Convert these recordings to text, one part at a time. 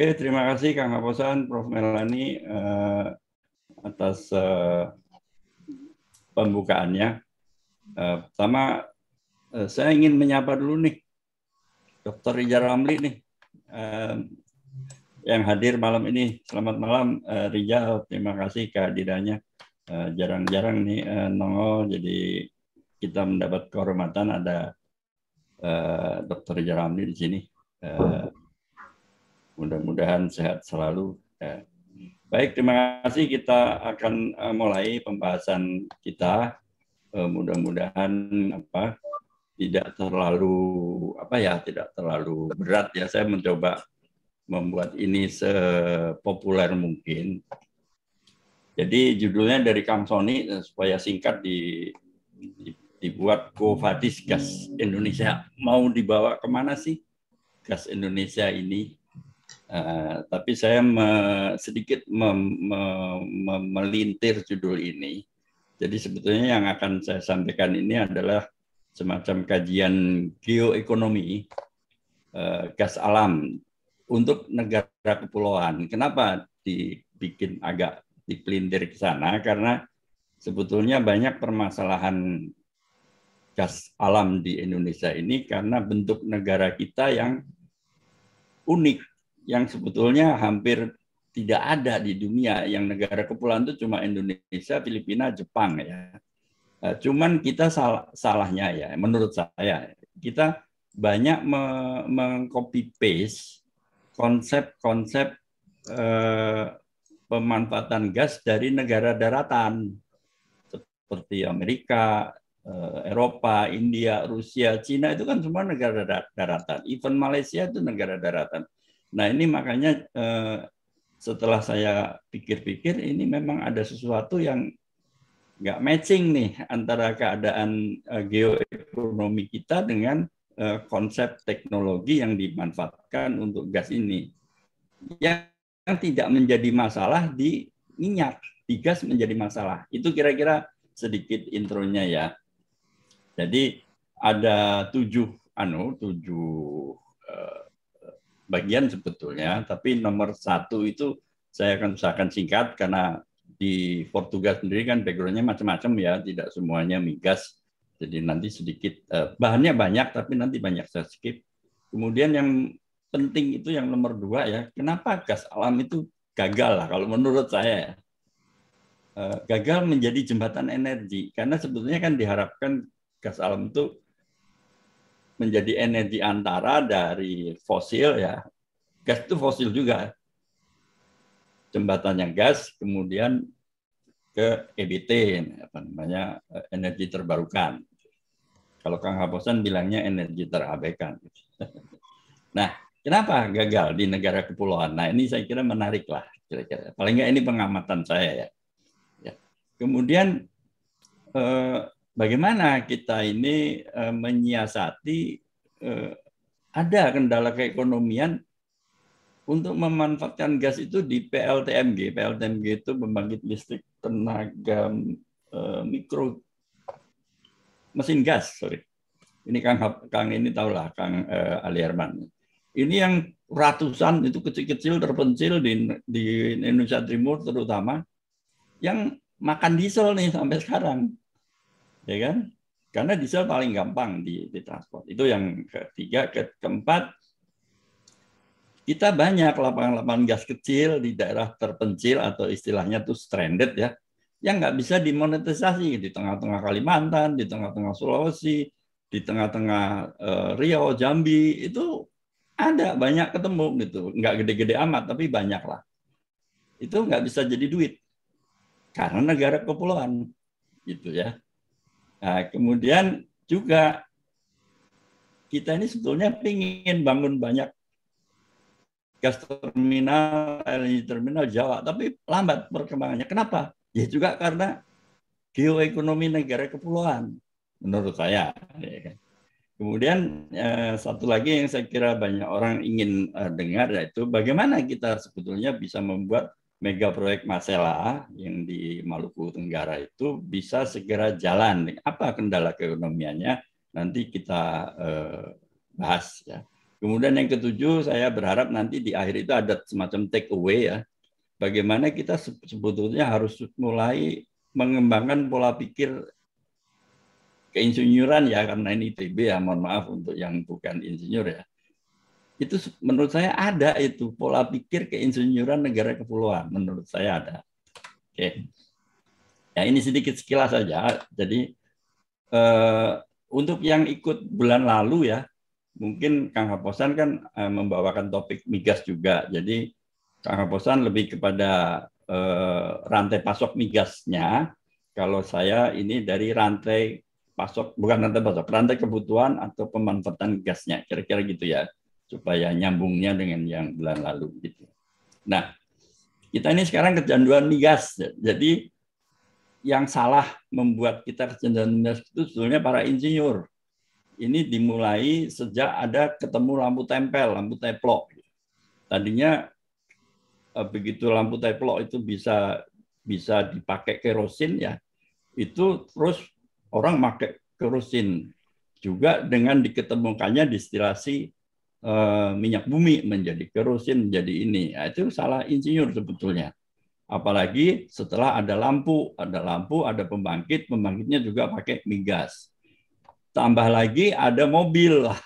Oke, terima kasih Kang Haposan, Prof. Melani atas pembukaannya. Pertama, saya ingin menyapa dulu nih, Dr. Rijal Ramli nih, yang hadir malam ini. Selamat malam, Rijal. Terima kasih kehadirannya. Jarang-jarang nih nongol, jadi kita mendapat kehormatan ada Dr. Rijal Ramli di sini. Mudah-mudahan sehat selalu. Baik, terima kasih. Kita akan mulai pembahasan kita. Mudah-mudahan tidak terlalu tidak terlalu berat ya. Saya mencoba membuat ini sepopuler mungkin. Jadi judulnya dari Kang Sony supaya singkat dibuat Quo Vadis Gas Indonesia. Mau dibawa kemana sih gas Indonesia ini? Tapi saya sedikit melintir judul ini. Jadi sebetulnya yang akan saya sampaikan ini adalah semacam kajian geoekonomi gas alam untuk negara kepulauan. Kenapa dibikin agak dipelintir ke sana? Karena sebetulnya banyak permasalahan gas alam di Indonesia ini karena bentuk negara kita yang unik, yang sebetulnya hampir tidak ada di dunia. Yang negara kepulauan itu cuma Indonesia, Filipina, Jepang ya. Cuman kita salahnya ya, menurut saya kita banyak mengcopy paste konsep-konsep pemanfaatan gas dari negara daratan seperti Amerika, Eropa, India, Rusia, Cina itu kan semua negara daratan. Even Malaysia itu negara daratan. Nah ini makanya setelah saya pikir-pikir ini memang ada sesuatu yang nggak matching nih antara keadaan geoekonomi kita dengan konsep teknologi yang dimanfaatkan untuk gas ini. Yang tidak menjadi masalah di minyak, di gas menjadi masalah. Itu kira-kira sedikit intronya ya. Jadi ada tujuh bagian sebetulnya, tapi nomor satu itu saya akan usahakan singkat karena di Portugal sendiri kan background-nya macam-macam ya, tidak semuanya migas. Jadi nanti sedikit bahannya banyak, tapi nanti banyak saya skip. Kemudian yang penting itu yang nomor dua ya, kenapa gas alam itu gagal lah kalau menurut saya. Gagal menjadi jembatan energi karena sebetulnya kan diharapkan gas alam itu menjadi energi antara dari fosil ya. Gas itu fosil juga. Jembatannya gas, kemudian ke EBT, energi terbarukan. Kalau Kang Haposan bilangnya energi terabaikan. Nah, kenapa gagal di negara kepulauan? Nah, ini saya kira menarik lah, kira-kira. Paling nggak ini pengamatan saya ya. Kemudian bagaimana kita ini menyiasati ada kendala keekonomian untuk memanfaatkan gas itu di PLTMG. PLTMG itu pembangkit listrik tenaga mikro mesin gas, sorry. Ini Kang ini tahulah Kang Ali Herman. Ini yang ratusan itu kecil-kecil terpencil di Indonesia Timur terutama yang makan diesel nih sampai sekarang. Ya kan? Karena diesel paling gampang di transport. Itu yang ketiga, keempat kita banyak lapangan-lapangan gas kecil di daerah terpencil atau istilahnya tuh stranded ya, yang nggak bisa dimonetisasi di tengah-tengah Kalimantan, di tengah-tengah Sulawesi, di tengah-tengah Riau, Jambi itu ada banyak ketemu gitu, nggak gede-gede amat tapi banyak lah. Itu nggak bisa jadi duit karena negara kepulauan gitu ya. Nah, kemudian juga kita ini sebetulnya ingin bangun banyak gas terminal, LNG terminal Jawa, tapi lambat perkembangannya. Kenapa? Ya juga karena geoekonomi negara kepulauan, menurut saya. Kemudian satu lagi yang saya kira banyak orang ingin dengar yaitu bagaimana kita sebetulnya bisa membuat mega proyek Masela yang di Maluku Tenggara itu bisa segera jalan. Apa kendala keekonomiannya? Nanti kita bahas ya. Kemudian yang ketujuh, saya berharap nanti di akhir itu ada semacam take away ya. Bagaimana kita sebetulnya harus mulai mengembangkan pola pikir keinsinyuran ya, karena ini ITB ya, mohon maaf untuk yang bukan insinyur ya. Itu menurut saya ada itu pola pikir keinsinyuran negara kepulauan, menurut saya ada. Oke. Ya ini sedikit sekilas saja. Jadi untuk yang ikut bulan lalu ya, mungkin Kang Haposan kan membawakan topik migas juga. Jadi Kang Haposan lebih kepada rantai pasok migasnya. Kalau saya ini dari rantai pasok, bukan rantai pasok, rantai kebutuhan atau pemanfaatan gasnya. Kira-kira gitu ya, supaya nyambungnya dengan yang bulan lalu gitu. Nah, kita ini sekarang kecanduan migas. Jadi yang salah membuat kita kecanduan migas itu sebetulnya para insinyur. Ini dimulai sejak ada ketemu lampu tempel, lampu teplok. Tadinya begitu lampu teplok itu bisa dipakai kerosin ya, itu terus orang pakai kerosin juga dengan diketemukannya distilasi minyak bumi menjadi kerosin menjadi ini. Nah, itu salah insinyur sebetulnya. Apalagi setelah ada lampu, ada pembangkit, pembangkitnya juga pakai migas. Tambah lagi ada mobil lah.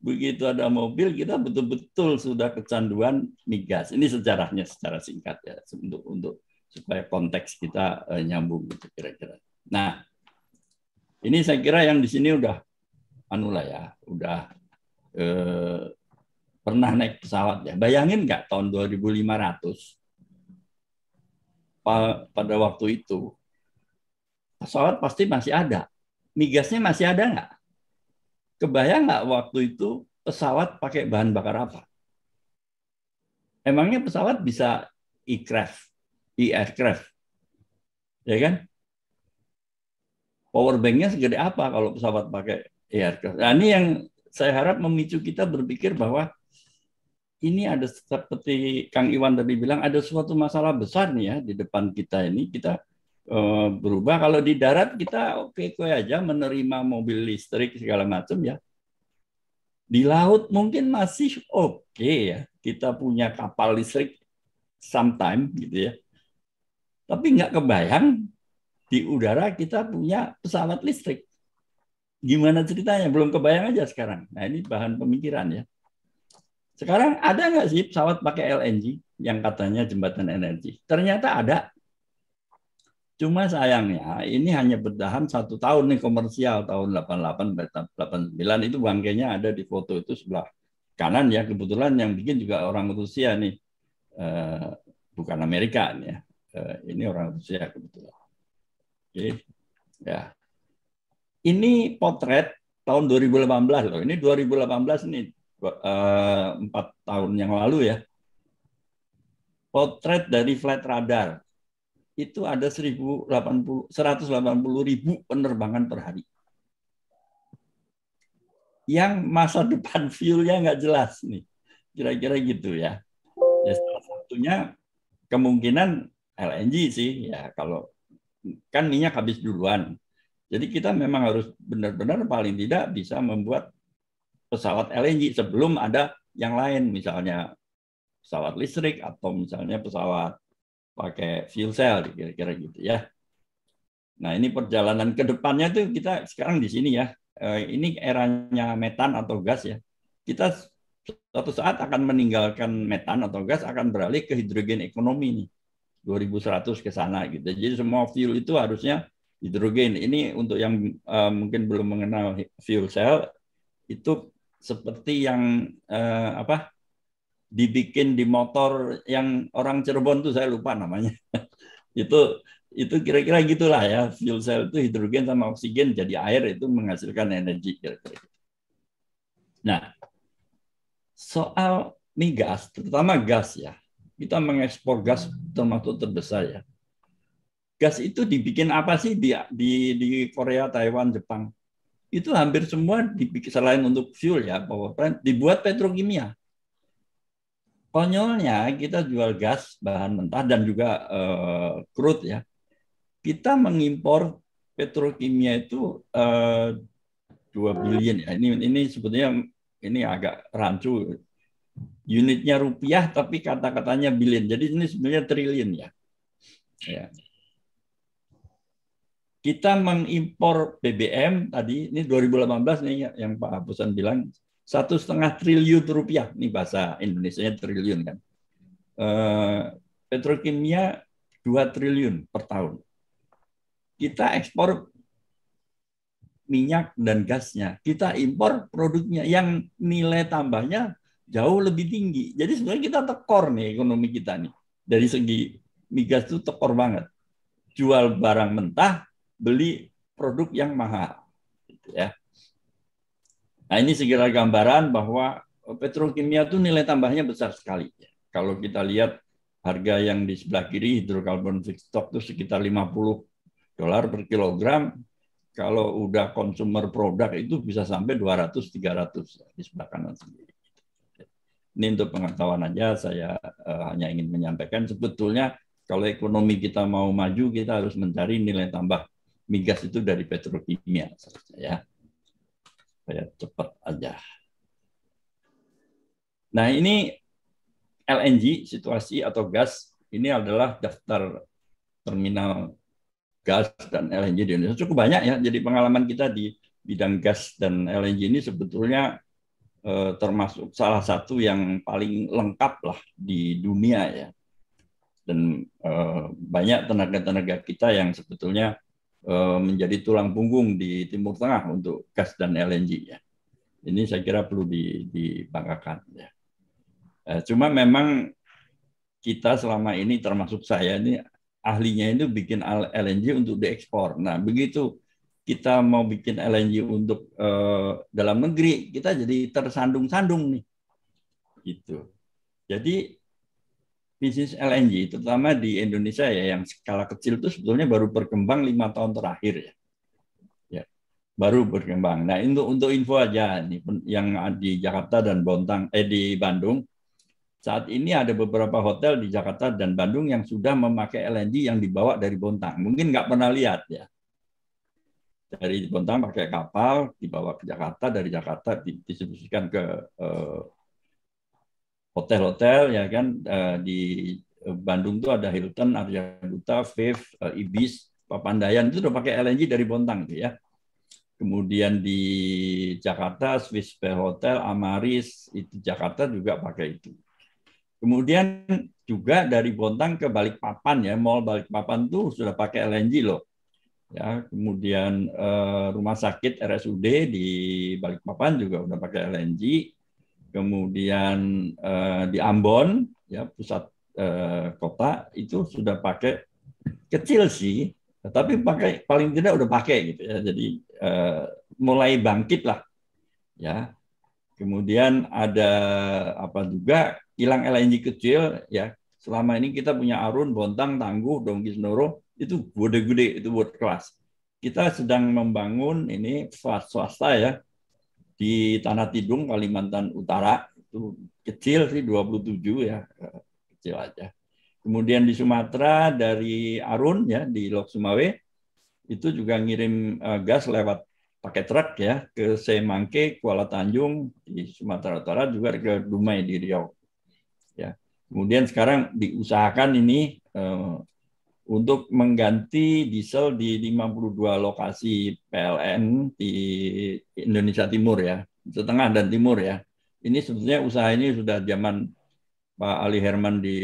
Begitu ada mobil, kita betul-betul sudah kecanduan migas. Ini sejarahnya secara singkat ya, untuk supaya konteks kita nyambung gitu kira-kira. Nah, ini saya kira yang di sini udah udah pernah naik pesawat ya. Bayangin nggak tahun 2500 pada waktu itu pesawat pasti masih ada, migasnya masih ada nggak? Kebayang nggak waktu itu pesawat pakai bahan bakar apa? Emangnya pesawat bisa e-aircraft, ya kan? Power banknya segede apa kalau pesawat pakai e-aircraft? Nah, ini yang saya harap memicu kita berpikir bahwa ini ada seperti Kang Iwan tadi bilang, ada suatu masalah besar nih ya di depan kita ini. Kita berubah. Kalau di darat kita oke aja menerima mobil listrik segala macam ya. Di laut mungkin masih oke ya, kita punya kapal listrik sometime gitu ya. Tapi nggak kebayang di udara kita punya pesawat listrik. Gimana ceritanya? Belum kebayang aja sekarang. Nah ini bahan pemikiran ya. Sekarang ada nggak sih pesawat pakai LNG yang katanya jembatan energi? Ternyata ada. Cuma sayangnya ini hanya bertahan 1 tahun nih komersial, tahun 88, 89 itu bangkainya ada di foto itu sebelah kanan ya, kebetulan yang bikin juga orang Rusia nih, bukan Amerika nih ya, ini orang Rusia kebetulan. Oke, ya. Ini potret tahun 2018 loh, ini 2018 nih, 4 tahun yang lalu ya. Potret dari flight radar. Itu ada 180.000 penerbangan per hari. Yang masa depan fuel-nya nggak jelas nih. Kira-kira gitu ya. Ya salah satunya kemungkinan LNG sih ya, kalau kan minyak habis duluan. Jadi kita memang harus benar-benar paling tidak bisa membuat pesawat LNG sebelum ada yang lain, misalnya pesawat listrik atau misalnya pesawat pakai fuel cell, kira-kira gitu ya. Nah ini perjalanan ke depannya tuh kita sekarang di sini ya. Ini eranya metan atau gas ya. Kita suatu saat akan meninggalkan metan atau gas, akan beralih ke hidrogen ekonomi nih. 2100 ke sana gitu. Jadi semua fuel itu harusnya hidrogen. Ini untuk yang mungkin belum mengenal fuel cell, itu seperti yang dibikin di motor yang orang Cirebon tuh, saya lupa namanya. itu kira-kira gitulah ya, fuel cell itu hidrogen sama oksigen jadi air, itu menghasilkan energi kira-kira. Nah, soal migas, terutama gas ya, kita mengekspor gas termasuk terbesar ya. Gas itu dibikin apa sih di Korea, Taiwan, Jepang? Itu hampir semua dibikin, selain untuk fuel ya, power plant, dibuat petrokimia. Konyolnya kita jual gas bahan mentah dan juga crude ya. Kita mengimpor petrokimia itu 2 billion ya. Ini sebetulnya ini agak rancu. Unitnya rupiah tapi kata-katanya billion. Jadi ini sebenarnya triliun ya. Ya. Kita mengimpor BBM tadi, ini 2018 nih yang Pak Hapusan bilang, 1,5 triliun rupiah, ini bahasa Indonesianya triliun kan. Petrokimia 2 triliun per tahun. Kita ekspor minyak dan gasnya, kita impor produknya yang nilai tambahnya jauh lebih tinggi. Jadi sebenarnya kita tekor nih ekonomi kita nih. Dari segi migas itu tekor banget. Jual barang mentah, beli produk yang mahal. Gitu ya. Nah ini segera gambaran bahwa petrokimia itu nilai tambahnya besar sekali. Kalau kita lihat harga yang di sebelah kiri hidrokarbon feedstock itu sekitar $50 per kilogram. Kalau udah consumer produk itu bisa sampai 200-300 di sebelah kanan sendiri. Ini untuk pengetahuan aja, saya hanya ingin menyampaikan sebetulnya kalau ekonomi kita mau maju, kita harus mencari nilai tambah migas itu dari petrokimia. Ya. Supaya cepat aja. Nah ini LNG, situasi atau gas, ini adalah daftar terminal gas dan LNG di Indonesia. Cukup banyak ya, jadi pengalaman kita di bidang gas dan LNG ini sebetulnya termasuk salah satu yang paling lengkap lah di dunia ya. Dan banyak tenaga-tenaga kita yang sebetulnya menjadi tulang punggung di Timur Tengah untuk gas dan LNG ya. Ini saya kira perlu dibanggakan ya. Cuma memang kita selama ini termasuk saya ini ahlinya itu bikin LNG untuk diekspor. Nah begitu kita mau bikin LNG untuk dalam negeri, kita jadi tersandung-sandung nih. Gitu. Jadi bisnis LNG, terutama di Indonesia ya, yang skala kecil itu sebetulnya baru berkembang 5 tahun terakhir ya. Ya, baru berkembang. Nah, untuk info aja nih, yang di Jakarta dan di Bandung, saat ini ada beberapa hotel di Jakarta dan Bandung yang sudah memakai LNG yang dibawa dari Bontang. Mungkin nggak pernah lihat ya. Dari Bontang pakai kapal, dibawa ke Jakarta, dari Jakarta didistribusikan ke hotel-hotel ya kan, di Bandung tuh ada Hilton, Arya Duta, Viv, Ibis, Papandayan itu udah pakai LNG dari Bontang tuh ya. Kemudian di Jakarta Swiss Bay Hotel, Amaris itu Jakarta juga pakai itu. Kemudian juga dari Bontang ke Balikpapan ya, Mall Balikpapan tuh sudah pakai LNG loh. Ya, kemudian rumah sakit RSUD di Balikpapan juga udah pakai LNG. Kemudian di Ambon ya pusat kota itu sudah pakai, kecil sih, tapi pakai paling tidak udah pakai gitu ya. Jadi mulai bangkit lah ya. Kemudian ada apa juga kilang LNG kecil ya. Selama ini kita punya Arun, Bontang, Tangguh, Dongki Sendoro itu gede-gede, itu world class. Kita sedang membangun ini swasta ya di Tanah Tidung, Kalimantan Utara, itu kecil sih 27 ya, kecil aja. Kemudian di Sumatera dari Arun ya di Lok Sumawe itu juga ngirim gas lewat pakai truk ya ke Semangke, Kuala Tanjung di Sumatera Utara, juga ke Dumai di Riau. Ya. Kemudian sekarang diusahakan ini untuk mengganti diesel di 52 lokasi PLN di Indonesia Timur ya, Tengah dan Timur ya. Ini sebetulnya usaha ini sudah zaman Pak Ali Herman di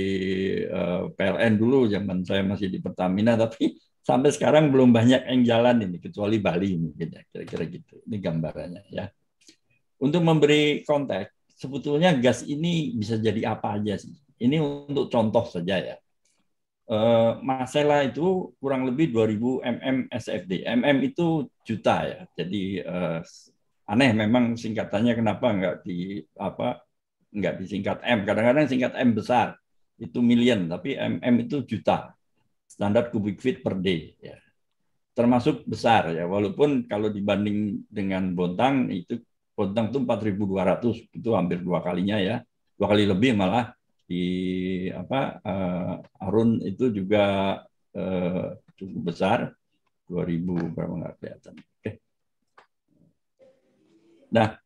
PLN dulu, zaman saya masih di Pertamina, tapi sampai sekarang belum banyak yang jalan ini, kecuali Bali mungkin ya, kira-kira gitu. Ini gambarannya ya. Untuk memberi konteks, sebetulnya gas ini bisa jadi apa aja sih? Ini untuk contoh saja ya. Masela itu kurang lebih 2000 mm SFD. Mm itu juta ya. Jadi aneh memang singkatannya kenapa nggak disingkat M. Kadang-kadang singkat M besar itu million, tapi mm itu juta. Standar cubic feet per day ya. Termasuk besar ya. Walaupun kalau dibanding dengan Bontang itu 4.200 itu hampir 2 kalinya ya. 2 kali lebih malah. Di Arun itu juga cukup besar, 2000 berapa nggak kelihatan. Oke. Nah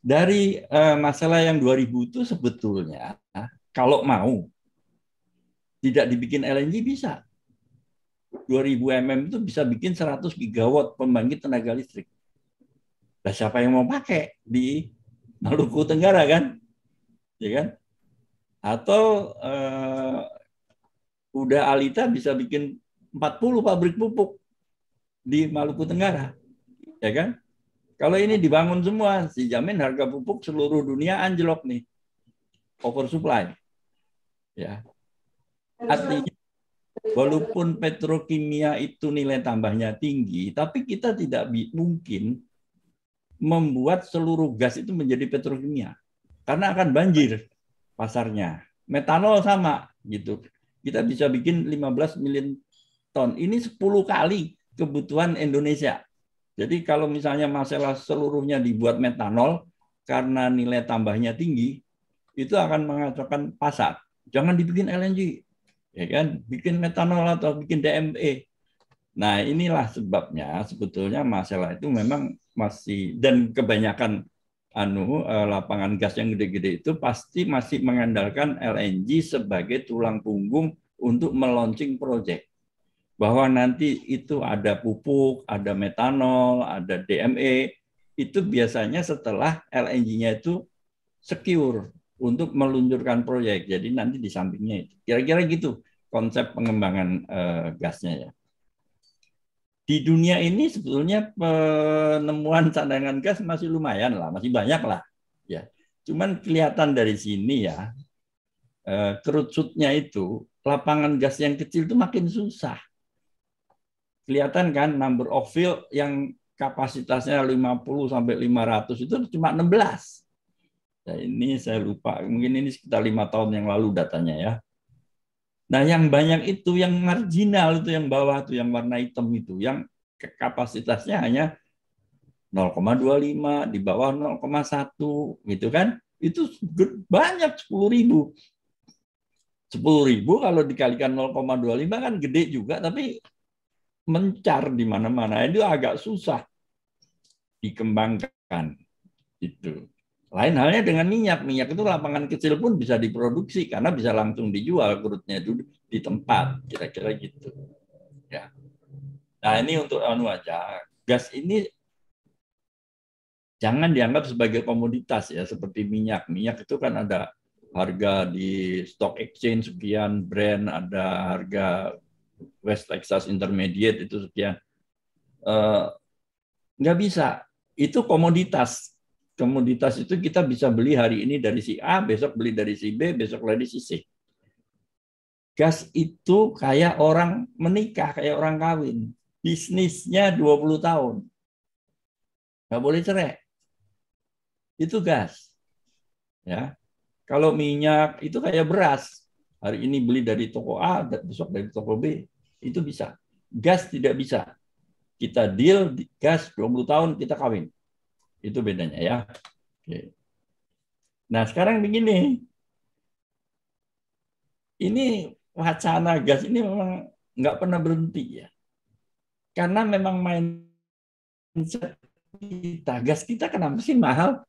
Dari masalah yang 2000 itu sebetulnya kalau mau tidak dibikin LNG bisa. 2000 mm itu bisa bikin 100 gigawatt pembangkit tenaga listrik. Nah, siapa yang mau pakai di Maluku Tenggara kan? Ya kan? Atau udah Alita bisa bikin 40 pabrik pupuk di Maluku Tenggara. Ya kan? Kalau ini dibangun semua, dijamin harga pupuk seluruh dunia anjlok nih. Oversupply. Ya. Artinya walaupun petrokimia itu nilai tambahnya tinggi, tapi kita tidak mungkin membuat seluruh gas itu menjadi petrokimia. Karena akan banjir pasarnya. Metanol sama gitu. Kita bisa bikin 15 million ton. Ini 10 kali kebutuhan Indonesia. Jadi kalau misalnya masalah seluruhnya dibuat metanol karena nilai tambahnya tinggi, itu akan mengacaukan pasar. Jangan dibikin LNG, ya kan? Bikin metanol atau bikin DME. Nah, inilah sebabnya sebetulnya masalah itu memang masih, dan kebanyakan lapangan gas yang gede-gede itu pasti masih mengandalkan LNG sebagai tulang punggung untuk meluncing proyek. Bahwa nanti itu ada pupuk, ada metanol, ada DME, itu biasanya setelah LNG-nya itu secure untuk meluncurkan proyek. Jadi nanti di sampingnya itu. Kira-kira gitu konsep pengembangan gasnya ya. Di dunia ini sebetulnya penemuan cadangan gas masih lumayan lah, masih banyak lah. Ya, cuman kelihatan dari sini ya, kerucutnya itu lapangan gas yang kecil itu makin susah. Kelihatan kan number of field yang kapasitasnya 50 sampai 500 itu cuma 16. Nah, ini saya lupa, mungkin ini sekitar 5 tahun yang lalu datanya ya. Nah, yang banyak itu, yang marginal itu, yang bawah itu, yang warna hitam itu, yang kapasitasnya hanya 0,25, di bawah 0,1 gitu kan. Itu banyak 10.000. 10.000 kalau dikalikan 0,25 kan gede juga, tapi mencar di mana-mana. Itu agak susah dikembangkan. Itu. Lain halnya dengan minyak. Minyak itu lapangan kecil pun bisa diproduksi karena bisa langsung dijual krudnya itu di tempat. Kira-kira gitu. Ya. Nah, ini untuk aja. Gas ini jangan dianggap sebagai komoditas ya, seperti minyak. Minyak itu kan ada harga di stock exchange sekian, Brent ada harga West Texas Intermediate itu sekian. Nggak bisa. Itu komoditas. Komoditas itu kita bisa beli hari ini dari si A, besok beli dari si B, besok dari si C. Gas itu kayak orang menikah, kayak orang kawin. Bisnisnya 20 tahun. Nggak boleh cerai. Itu gas. Ya. Kalau minyak itu kayak beras. Hari ini beli dari toko A, besok dari toko B. Itu bisa. Gas tidak bisa. Kita deal gas 20 tahun kita kawin. Itu bedanya ya. Oke. Nah, sekarang begini. Ini wacana gas ini memang nggak pernah berhenti ya. Karena memang mindset kita, gas kita kenapa sih mahal?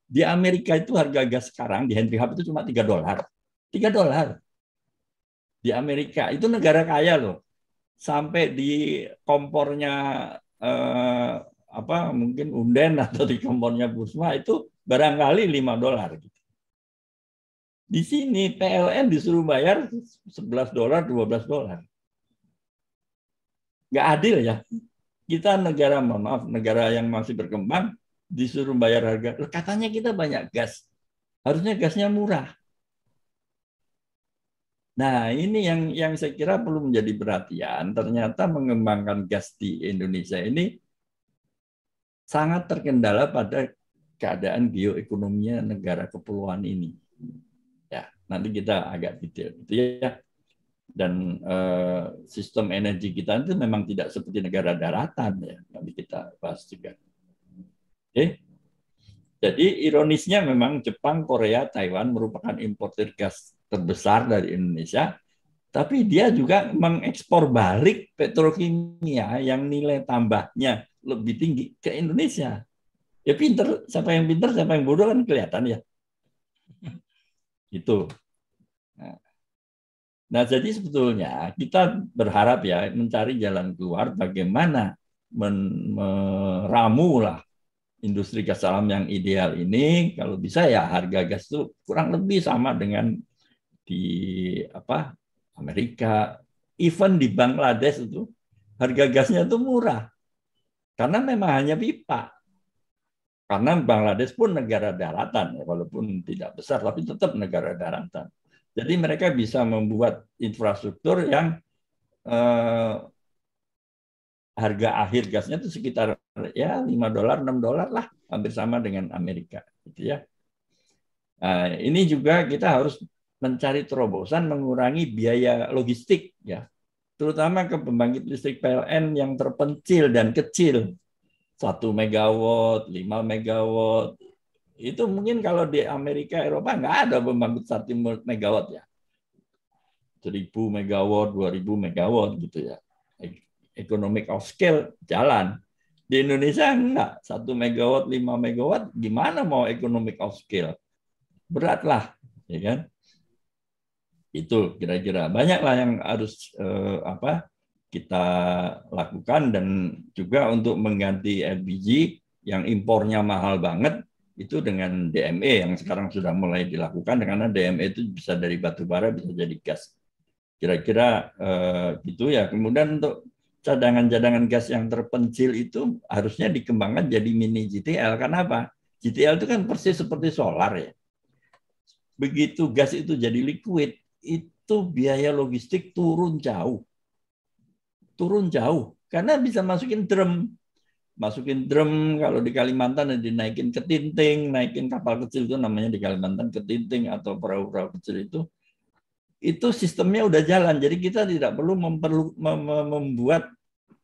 Di Amerika itu harga gas sekarang di Henry Hub itu cuma $3. $3. Di Amerika itu negara kaya loh. Sampai di kompornya mungkin Unden atau di kompornya Busma itu barangkali $5 gitu. Di sini PLN disuruh bayar $11, $12. Nggak adil ya. Kita negara, maaf, negara yang masih berkembang disuruh bayar harga. Katanya kita banyak gas. Harusnya gasnya murah. Nah, ini yang saya kira perlu menjadi perhatian. Ternyata mengembangkan gas di Indonesia ini sangat terkendala pada keadaan geoekonominya negara kepulauan ini. Ya, nanti kita agak detail gitu ya. Dan sistem energi kita itu memang tidak seperti negara daratan ya. Nanti kita bahas juga. Oke. Jadi ironisnya memang Jepang, Korea, Taiwan merupakan importir gas terbesar dari Indonesia, tapi dia juga mengekspor balik petrokimia yang nilai tambahnya lebih tinggi ke Indonesia. Ya pinter, siapa yang pinter, siapa yang bodoh kan kelihatan ya. Itu. Nah, jadi sebetulnya kita berharap ya mencari jalan keluar bagaimana meramu lah industri gas alam yang ideal ini. Kalau bisa ya harga gas itu kurang lebih sama dengan di apa Amerika, even di Bangladesh itu harga gasnya itu murah karena memang hanya pipa. Karena Bangladesh pun negara daratan, ya, walaupun tidak besar, tapi tetap negara daratan. Jadi mereka bisa membuat infrastruktur yang harga akhir gasnya itu sekitar ya $5, $6 lah, hampir sama dengan Amerika, gitu ya. Nah, ini juga kita harus mencari terobosan mengurangi biaya logistik, ya, terutama ke pembangkit listrik PLN yang terpencil dan kecil. 1 megawatt, 5 megawatt. Itu mungkin kalau di Amerika, Eropa nggak ada pembangkit 1 megawatt ya. 1.000 megawatt, 2.000 megawatt gitu ya. Economic of scale jalan. Di Indonesia enggak. 1 megawatt, 5 megawatt, gimana mau economic of scale? Berat lah, ya kan? Itu kira-kira. Banyaklah yang harus kita lakukan, dan juga untuk mengganti LPG yang impornya mahal banget itu dengan DME yang sekarang sudah mulai dilakukan, karena DME itu bisa dari batu bara bisa jadi gas. Kira-kira gitu ya. Kemudian untuk cadangan-cadangan gas yang terpencil itu harusnya dikembangkan jadi mini GTL. Kenapa? GTL itu kan persis seperti solar ya. Begitu gas itu jadi liquid, itu biaya logistik turun jauh. Karena bisa masukin drum kalau di Kalimantan, dinaikin ke Tinting, naikin kapal kecil itu namanya di Kalimantan ke Tinting, atau perahu-perahu kecil itu sistemnya udah jalan. Jadi kita tidak perlu membuat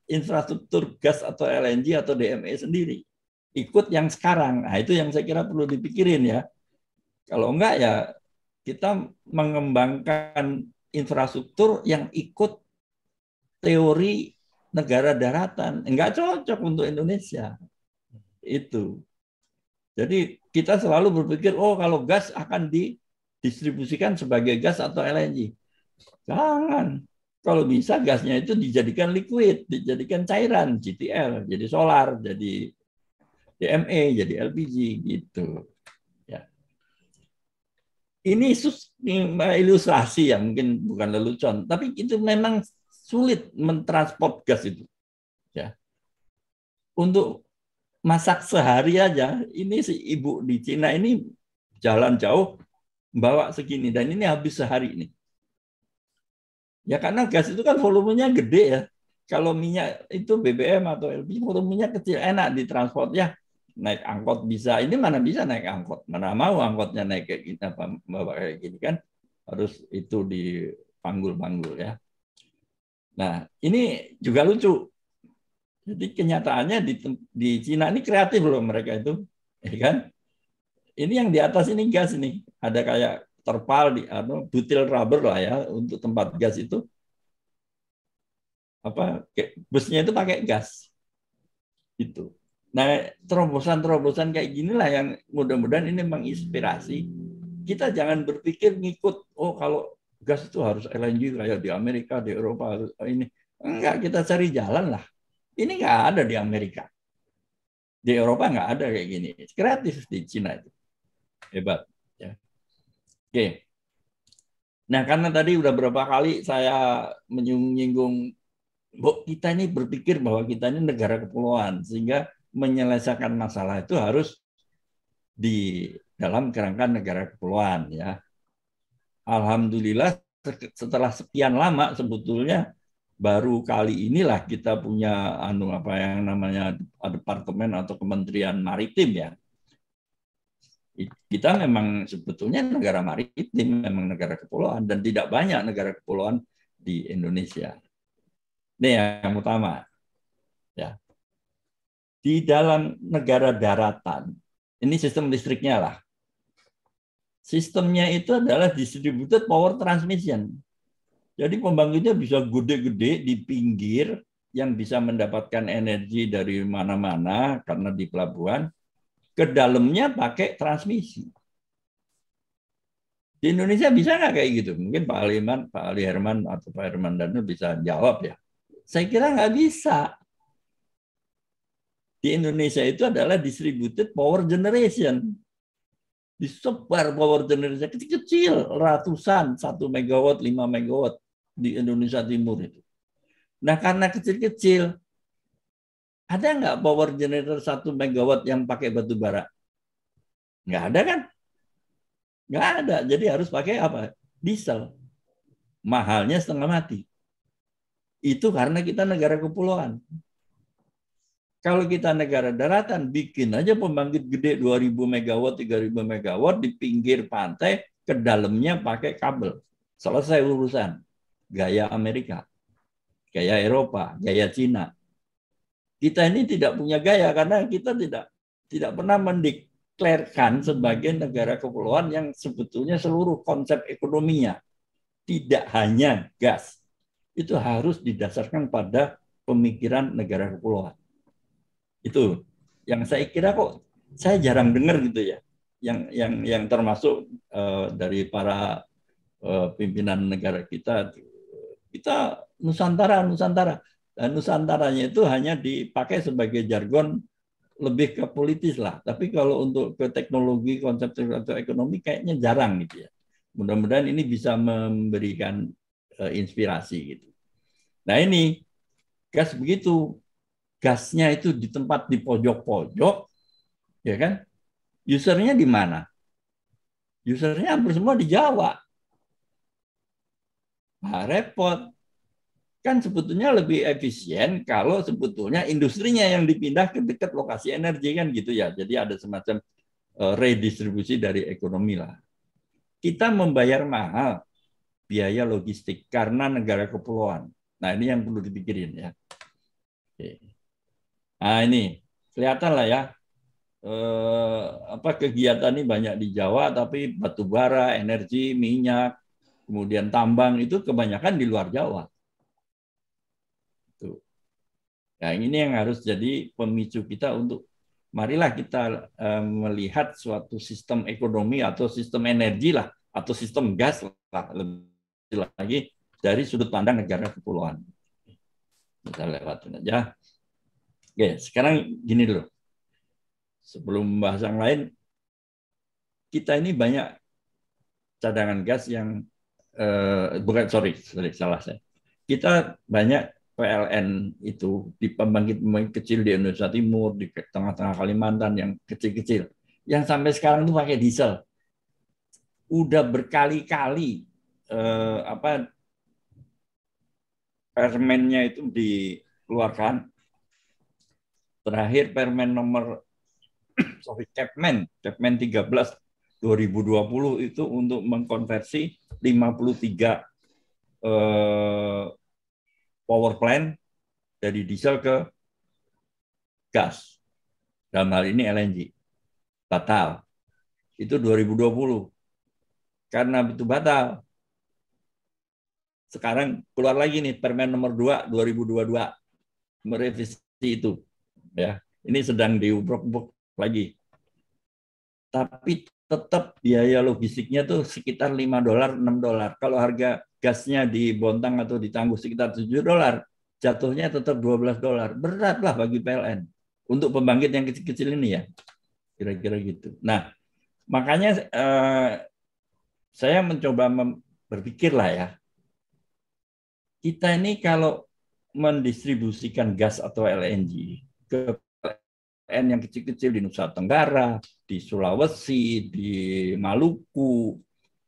infrastruktur gas atau LNG atau DME sendiri. Ikut yang sekarang. Nah, itu yang saya kira perlu dipikirin ya. Kalau enggak ya kita mengembangkan infrastruktur yang ikut teori negara daratan. Enggak cocok untuk Indonesia. Itu. Jadi kita selalu berpikir, oh kalau gas akan didistribusikan sebagai gas atau LNG. Jangan. Kalau bisa gasnya itu dijadikan liquid, dijadikan cairan, GTL, jadi solar, jadi DME, jadi LPG gitu. Ya. Ini ilustrasi ya, mungkin bukan lelucon, tapi itu memang sulit mentransport gas itu. Ya. Untuk masak sehari aja, ini si ibu di Cina ini jalan jauh bawa segini, dan ini habis sehari ini. Ya karena gas itu kan volumenya gede ya. Kalau minyak itu BBM atau LPG volumenya kecil, enak ditransport ya. Naik angkot bisa, ini mana bisa naik angkot, mana mau angkotnya naik kayak gini, apa bawa kayak gini kan, harus itu dipanggul-panggul ya. Nah ini juga lucu. Jadi kenyataannya di Cina ini kreatif loh mereka itu, ya kan? Ini yang di atas ini gas ini, ada kayak terpal di butil rubber lah ya untuk tempat gas itu, apa busnya itu pakai gas itu. Nah terobosan-terobosan kayak ginilah yang mudah-mudahan ini menginspirasi. Kita jangan berpikir ngikut, oh kalau gas itu harus LNG kayak di Amerika, di Eropa harus ini. Enggak, kita cari jalan lah. Ini nggak ada di Amerika. Di Eropa nggak ada kayak gini. Kreatif di Cina itu. Hebat. Ya. Oke. Nah, karena tadi udah berapa kali saya menyinggung, kita ini berpikir bahwa kita ini negara kepulauan, sehingga menyelesaikan masalah itu harus di dalam kerangka negara kepulauan. Ya. Alhamdulillah setelah sekian lama sebetulnya baru kali inilah kita punya apa yang namanya departemen atau kementerian maritim ya. Kita memang sebetulnya negara maritim, memang negara kepulauan, dan tidak banyak negara kepulauan di Indonesia. Ini yang utama. Ya. Di dalam negara daratan, ini sistem listriknya lah. Sistemnya itu adalah distributed power transmission. Jadi pembangkitnya bisa gede-gede di pinggir yang bisa mendapatkan energi dari mana-mana karena di pelabuhan. ke dalamnya pakai transmisi. Di Indonesia bisa nggak kayak gitu? Mungkin Pak Ali Herman atau Pak Herman Danu bisa jawab ya. Saya kira nggak bisa. Di Indonesia itu adalah distributed power generation. Disebar power generation kecil-kecil, ratusan, 1 megawatt, 5 megawatt di Indonesia Timur itu. Nah karena kecil-kecil, ada nggak power generator 1 megawatt yang pakai batu bara? Nggak ada kan? Nggak ada. Jadi harus pakai apa? Diesel. Mahalnya setengah mati. Itu karena kita negara kepulauan. Kalau kita negara daratan, bikin aja pembangkit gede 2000 megawatt, 3000 megawatt di pinggir pantai, ke dalamnya pakai kabel. Selesai urusan. Gaya Amerika, gaya Eropa, gaya Cina. Kita ini tidak punya gaya karena kita tidak pernah mendeklarkan sebagai negara kepulauan yang sebetulnya seluruh konsep ekonominya tidak hanya gas. Itu harus didasarkan pada pemikiran negara kepulauan. Itu yang saya kira kok saya jarang dengar gitu ya. Yang termasuk dari para pimpinan negara kita Nusantara. Dan Nusantaranya itu hanya dipakai sebagai jargon lebih ke politis lah. Tapi kalau untuk ke teknologi, konsep atau ekonomi kayaknya jarang gitu ya. Mudah-mudahan ini bisa memberikan inspirasi gitu. Nah ini gas begitu, gasnya itu di tempat di pojok-pojok, ya kan? Usernya di mana? Usernya hampir semua di Jawa. Nah, repot. Kan sebetulnya lebih efisien kalau sebetulnya industrinya yang dipindah ke dekat lokasi energi kan gitu ya. Jadi ada semacam redistribusi dari ekonomi lah. Kita membayar mahal biaya logistik karena negara kepulauan. Nah ini yang perlu dipikirin ya. Oke. Nah ini kelihatan lah ya kegiatan ini banyak di Jawa, tapi batu bara, energi, minyak, kemudian tambang itu kebanyakan di luar Jawa. Tuh. Nah, ini yang harus jadi pemicu kita untuk marilah kita melihat suatu sistem ekonomi atau sistem energi lah atau sistem gas lah lebih lagi dari sudut pandang negara kepulauan. Kita lewatin aja. Oke, sekarang gini dulu. Sebelum membahas yang lain, kita ini banyak cadangan gas yang salah saya. Kita banyak PLN itu di pembangkit kecil di Indonesia Timur, di tengah-tengah Kalimantan yang kecil-kecil, yang sampai sekarang itu pakai diesel. Udah berkali-kali permennya itu dikeluarkan. Terakhir permen nomor Kepmen 13 2020 itu untuk mengkonversi 53 power plant dari diesel ke gas. Dalam hal ini LNG. Batal. Itu 2020. Karena itu batal. Sekarang keluar lagi nih Permen nomor 2 2022 merevisi itu. Ya, ini sedang diubruk-ubruk lagi. Tapi tetap biaya logistiknya tuh sekitar $5, $6. Kalau harga gasnya di Bontang atau di Tangguh sekitar $7, jatuhnya tetap $12. Berat lah bagi PLN untuk pembangkit yang kecil-kecil ini ya. Kira-kira gitu. Nah, makanya saya mencoba berpikir lah ya. Kita ini kalau mendistribusikan gas atau LNG ke PLN yang kecil-kecil di Nusa Tenggara, di Sulawesi, di Maluku,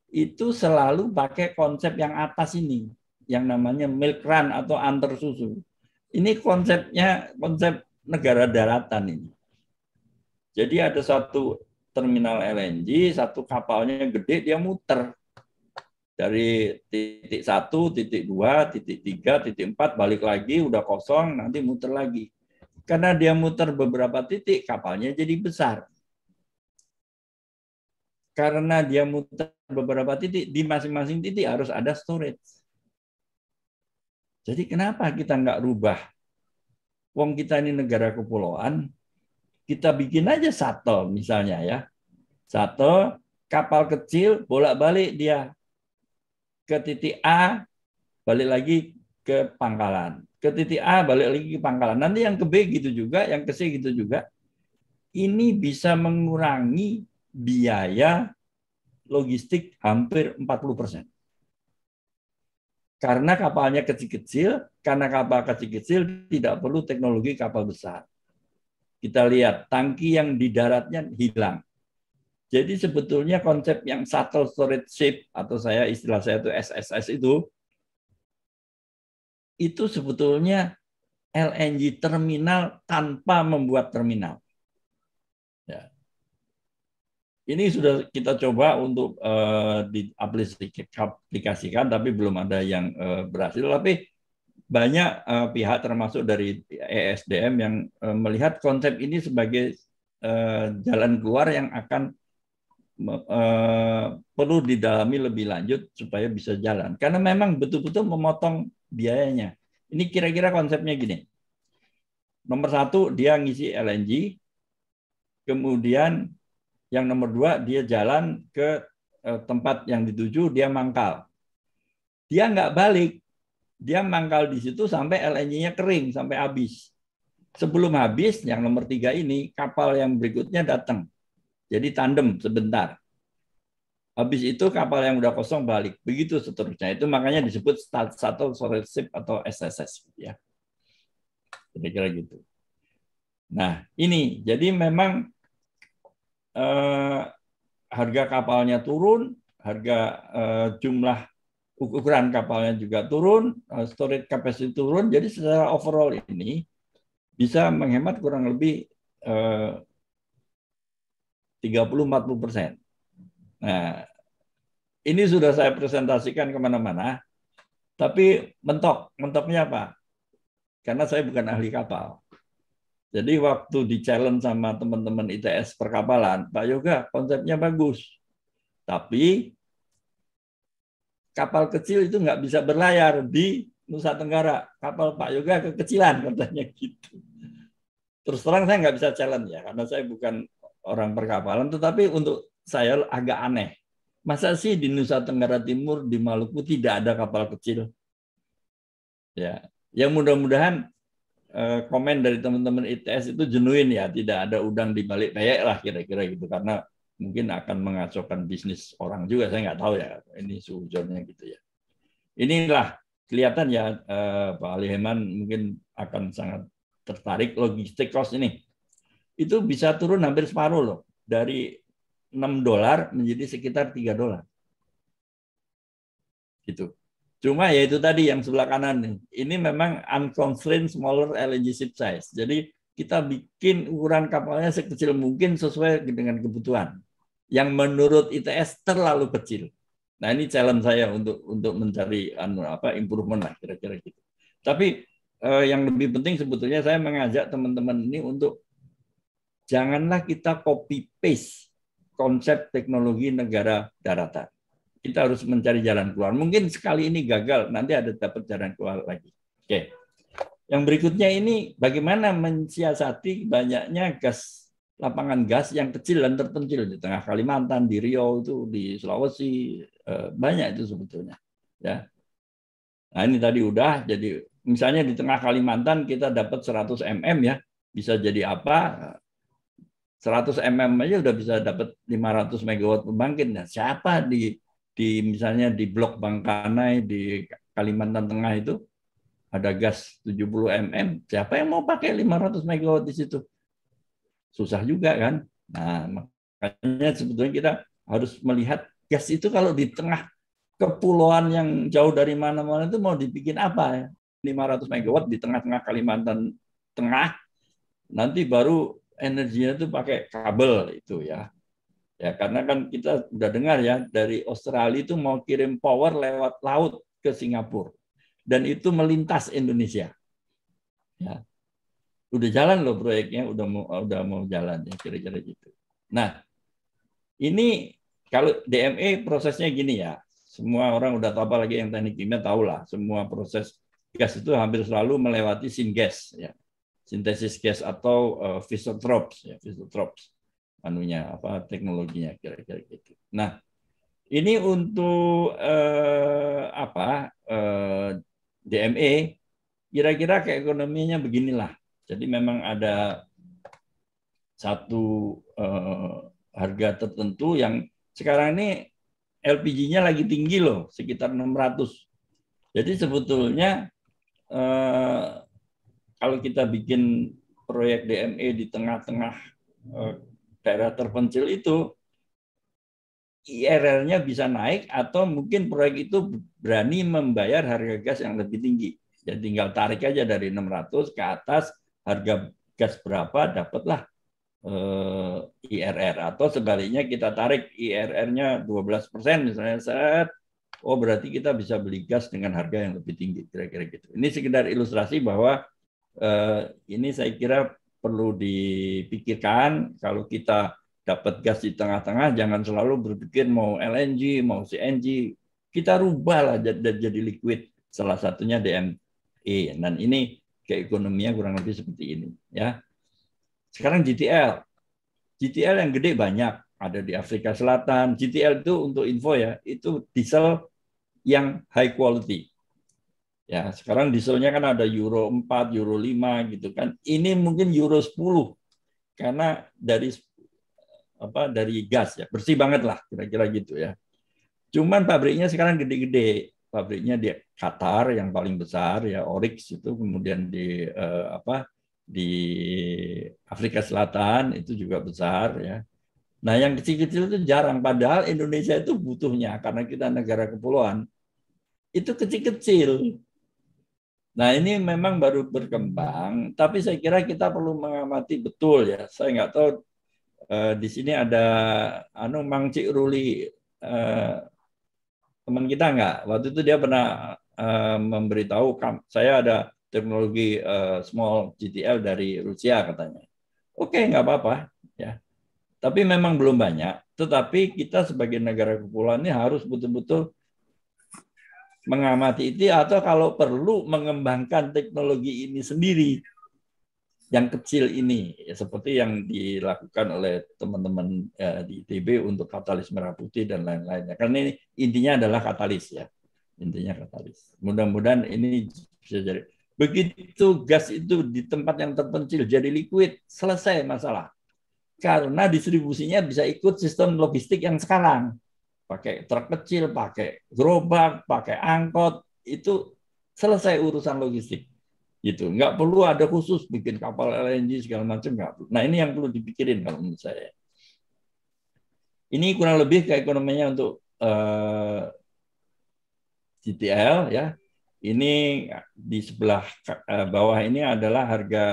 itu selalu pakai konsep yang atas ini, yang namanya milk run atau antar susu. Ini konsepnya konsep negara daratan ini. Jadi ada satu terminal LNG, satu kapalnya gede, dia muter dari titik 1, titik 2, titik 3, titik 4, balik lagi, udah kosong, nanti muter lagi. Karena dia muter beberapa titik, kapalnya jadi besar. Karena dia muter beberapa titik, di masing-masing titik harus ada storage. Jadi kenapa kita nggak rubah? Wong kita ini negara kepulauan, kita bikin aja shuttle misalnya ya. Shuttle, kapal kecil bolak-balik dia ke titik A, balik lagi ke pangkalan. Ke titik A, balik lagi ke pangkalan. Nanti yang ke B gitu juga, yang ke C gitu juga. Ini bisa mengurangi biaya logistik hampir 40%. Karena kapalnya kecil-kecil, karena kapal kecil-kecil tidak perlu teknologi kapal besar. Kita lihat, tangki yang di daratnya hilang. Jadi sebetulnya konsep yang shuttle storage ship, atau istilah saya itu SSS itu sebetulnya LNG terminal tanpa membuat terminal. Ya. Ini sudah kita coba untuk diaplikasikan, tapi belum ada yang berhasil. Tapi banyak pihak termasuk dari ESDM yang melihat konsep ini sebagai jalan keluar yang akan perlu didalami lebih lanjut supaya bisa jalan. Karena memang betul-betul memotong biayanya. Ini kira-kira konsepnya gini. Nomor satu, dia ngisi LNG. Kemudian yang nomor dua, dia jalan ke tempat yang dituju, dia mangkal. Dia nggak balik. Dia mangkal di situ sampai LNG-nya kering, sampai habis. Sebelum habis, yang nomor tiga ini, kapal yang berikutnya datang. Jadi tandem sebentar. Habis itu kapal yang udah kosong balik. Begitu seterusnya. Itu makanya disebut shuttle storage ship atau SSS. Ya. Kira-kira gitu. Nah, ini. Jadi memang harga kapalnya turun, harga jumlah ukuran kapalnya juga turun, storage capacity turun. Jadi secara overall ini bisa menghemat kurang lebih 30-40%. Nah, ini sudah saya presentasikan kemana-mana, tapi mentoknya apa? Karena saya bukan ahli kapal. Jadi waktu di challenge sama teman-teman ITS perkapalan, Pak Yoga konsepnya bagus, tapi kapal kecil itu nggak bisa berlayar di Nusa Tenggara. Kapal Pak Yoga kekecilan katanya gitu. Terus terang saya nggak bisa challenge ya, karena saya bukan orang perkapalan, tetapi untuk saya agak aneh. Masa sih di Nusa Tenggara Timur, di Maluku tidak ada kapal kecil? Ya, yang mudah-mudahan komen dari teman-teman ITS itu genuine ya, tidak ada udang di balik peyek lah kira-kira gitu, karena mungkin akan mengacaukan bisnis orang juga, saya nggak tahu ya, ini sujudnya gitu ya. Inilah kelihatan ya Pak Ali Heman mungkin akan sangat tertarik logistik cost ini. Itu bisa turun hampir separuh loh, dari $6 menjadi sekitar $3. Gitu. Cuma ya itu tadi yang sebelah kanan ini memang unconstrained smaller LNG ship size. Jadi kita bikin ukuran kapalnya sekecil mungkin sesuai dengan kebutuhan. Yang menurut ITS terlalu kecil. Nah ini challenge saya untuk mencari improvement lah kira-kira gitu. Tapi yang lebih penting sebetulnya saya mengajak teman-teman ini untuk janganlah kita copy paste konsep teknologi negara daratan. Kita harus mencari jalan keluar. Mungkin sekali ini gagal, nanti ada dapat jalan keluar lagi. Oke. Yang berikutnya ini bagaimana mensiasati banyaknya lapangan gas yang kecil dan terpencil di tengah Kalimantan, di Riau itu, di Sulawesi, banyak itu sebetulnya. Ya. Nah ini tadi udah, jadi misalnya di tengah Kalimantan kita dapat 100 mm ya, bisa jadi apa? 100 mm aja udah bisa dapat 500 megawatt pembangkit. Nah, siapa misalnya di Blok Bangkanai di Kalimantan Tengah itu ada gas 70 mm, siapa yang mau pakai 500 megawatt di situ? Susah juga kan? Nah, makanya sebetulnya kita harus melihat gas itu kalau di tengah kepulauan yang jauh dari mana-mana itu mau dibikin apa ya? 500 megawatt di tengah-tengah Kalimantan Tengah, nanti baru energinya itu pakai kabel itu ya. Ya, karena kan kita udah dengar ya, dari Australia itu mau kirim power lewat laut ke Singapura. Dan itu melintas Indonesia. Ya. Udah jalan loh proyeknya, udah mau jalan ya kira-kira gitu. Nah, ini kalau DME prosesnya gini ya. Semua orang udah tahu, apalagi yang teknik kimia tahu lah, semua proses gas itu hampir selalu melewati syngas ya. sintesis gas atau Fisotropes ya, Fisotropes anunya apa teknologinya kira-kira gitu. Nah, ini untuk DME kira-kira keekonominya beginilah. Jadi memang ada satu harga tertentu yang sekarang ini LPG-nya lagi tinggi loh, sekitar 600. Jadi sebetulnya kalau kita bikin proyek DME di tengah-tengah daerah terpencil itu, IRR-nya bisa naik atau mungkin proyek itu berani membayar harga gas yang lebih tinggi. Jadi tinggal tarik aja dari 600 ke atas, harga gas berapa dapatlah IRR, atau sebaliknya kita tarik IRR-nya 12% misalnya, oh berarti kita bisa beli gas dengan harga yang lebih tinggi, kira-kira gitu. Ini sekedar ilustrasi bahwa ini saya kira perlu dipikirkan kalau kita dapat gas di tengah-tengah, jangan selalu berpikir mau LNG, mau CNG, kita rubahlah jadi liquid, salah satunya DME. Dan ini keekonominya kurang lebih seperti ini, ya. Sekarang GTL yang gede banyak, ada di Afrika Selatan. GTL itu untuk info ya, itu diesel yang high quality. Ya, sekarang dieselnya kan ada Euro 4, Euro 5 gitu kan. Ini mungkin Euro 10 karena dari gas ya, bersih banget lah kira-kira gitu ya. Cuman pabriknya sekarang gede-gede. Pabriknya di Qatar yang paling besar ya, Oryx itu, kemudian di Afrika Selatan itu juga besar ya. Nah, yang kecil-kecil itu jarang, padahal Indonesia itu butuhnya karena kita negara kepulauan. Itu kecil-kecil. Nah, ini memang baru berkembang, tapi saya kira kita perlu mengamati betul ya. Saya nggak tahu di sini ada Mang Cik Ruli, teman kita nggak? Waktu itu dia pernah memberitahu saya ada teknologi small GTL dari Rusia katanya. Oke, nggak apa-apa ya. Tapi memang belum banyak. Tetapi kita sebagai negara kepulauan ini harus betul-betul mengamati itu, atau kalau perlu mengembangkan teknologi ini sendiri yang kecil ini, ya, seperti yang dilakukan oleh teman-teman di ITB untuk katalis merah putih dan lain-lainnya. Karena ini intinya adalah katalis ya, intinya katalis. Mudah-mudahan ini bisa jadi. Begitu gas itu di tempat yang terpencil jadi liquid, selesai masalah. Karena distribusinya bisa ikut sistem logistik yang sekarang. Pakai truk kecil, pakai gerobak, pakai angkot, itu selesai urusan logistik. Gitu. Nggak perlu ada khusus bikin kapal LNG segala macam, nggak perlu. Nah, ini yang perlu dipikirin kalau menurut saya. Ini kurang lebih keekonominya untuk GTL ya. Ini di sebelah bawah ini adalah harga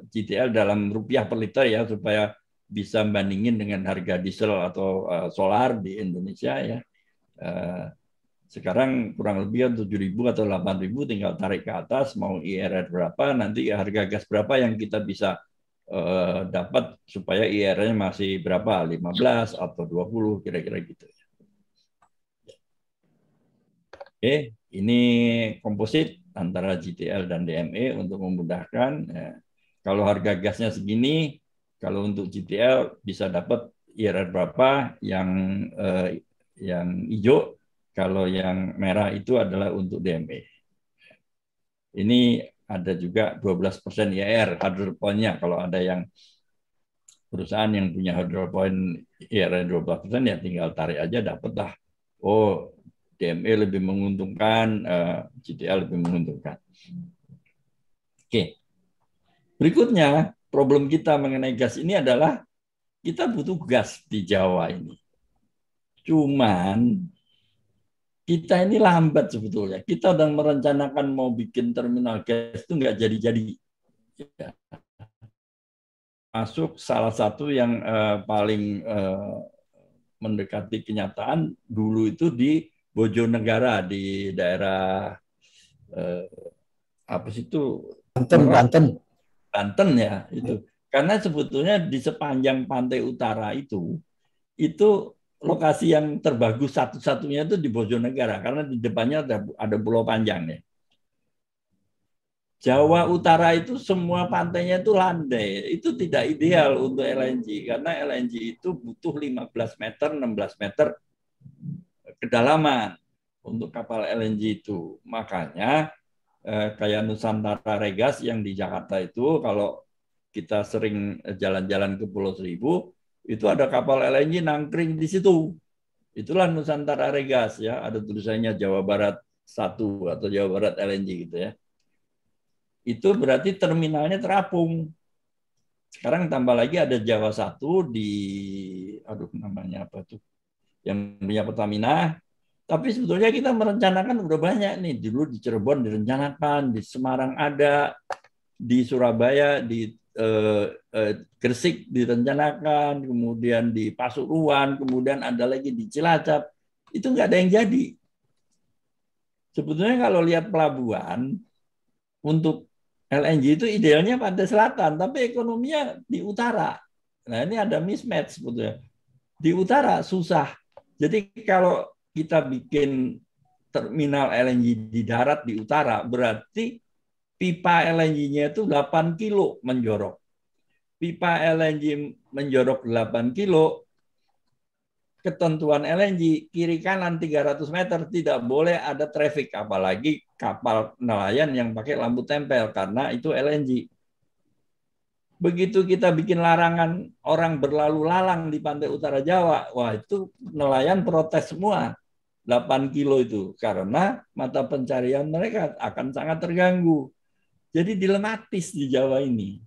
GTL dalam rupiah per liter ya, supaya bisa bandingin dengan harga diesel atau solar di Indonesia ya. Sekarang kurang lebih 7.000 atau 8.000, tinggal tarik ke atas mau IRR berapa, nanti harga gas berapa yang kita bisa dapat supaya IRR-nya masih berapa, 15 atau 20 kira-kira gitu. Oke, ini komposit antara GTL dan DME untuk memudahkan. Kalau harga gasnya segini, kalau untuk GTL bisa dapat IRR berapa, yang hijau, kalau yang merah itu adalah untuk DME. Ini ada juga 12% IRR hurdle point-nya. Kalau ada yang perusahaan yang punya hurdle point IRR 12%, ya tinggal tarik aja dapatlah. Oh, DME lebih menguntungkan, GTL lebih menguntungkan. Oke. Berikutnya, problem kita mengenai gas ini adalah kita butuh gas di Jawa ini. Cuman kita ini lambat sebetulnya. Kita sedang merencanakan mau bikin terminal gas itu nggak jadi-jadi. Masuk salah satu yang paling mendekati kenyataan dulu itu di Bojonegara, di daerah apa sih itu? Banten ya itu. Karena sebetulnya di sepanjang pantai utara itu lokasi yang terbagus satu-satunya itu di Bojonegara, karena di depannya ada Pulau Panjang ya. Jawa Utara itu semua pantainya itu landai. Itu tidak ideal untuk LNG karena LNG itu butuh 15 meter, 16 meter kedalaman untuk kapal LNG itu. Makanya kayak Nusantara Regas yang di Jakarta itu, kalau kita sering jalan-jalan ke Pulau Seribu, itu ada kapal LNG nangkring di situ. Itulah Nusantara Regas ya, ada tulisannya Jawa Barat 1 atau Jawa Barat LNG gitu ya. Itu berarti terminalnya terapung. Sekarang tambah lagi ada Jawa 1 di, aduh namanya apa tuh, yang punya Pertamina. Tapi sebetulnya kita merencanakan udah banyak nih. Dulu di Cirebon direncanakan, di Semarang ada, di Surabaya, di Gresik direncanakan, kemudian di Pasuruan, kemudian ada lagi di Cilacap. Itu nggak ada yang jadi. Sebetulnya kalau lihat pelabuhan, untuk LNG itu idealnya pada selatan, tapi ekonominya di utara. Nah ini ada mismatch sebetulnya. Di utara susah. Jadi kalau kita bikin terminal LNG di darat di utara, berarti pipa LNG-nya itu 8 kilo menjorok. Pipa LNG menjorok 8 kilo, ketentuan LNG kiri kanan 300 meter tidak boleh ada traffic, apalagi kapal nelayan yang pakai lampu tempel karena itu LNG. Begitu kita bikin larangan orang berlalu lalang di pantai utara Jawa, wah itu nelayan protes semua. 8 kilo itu karena mata pencarian mereka akan sangat terganggu. Jadi dilematis di Jawa ini.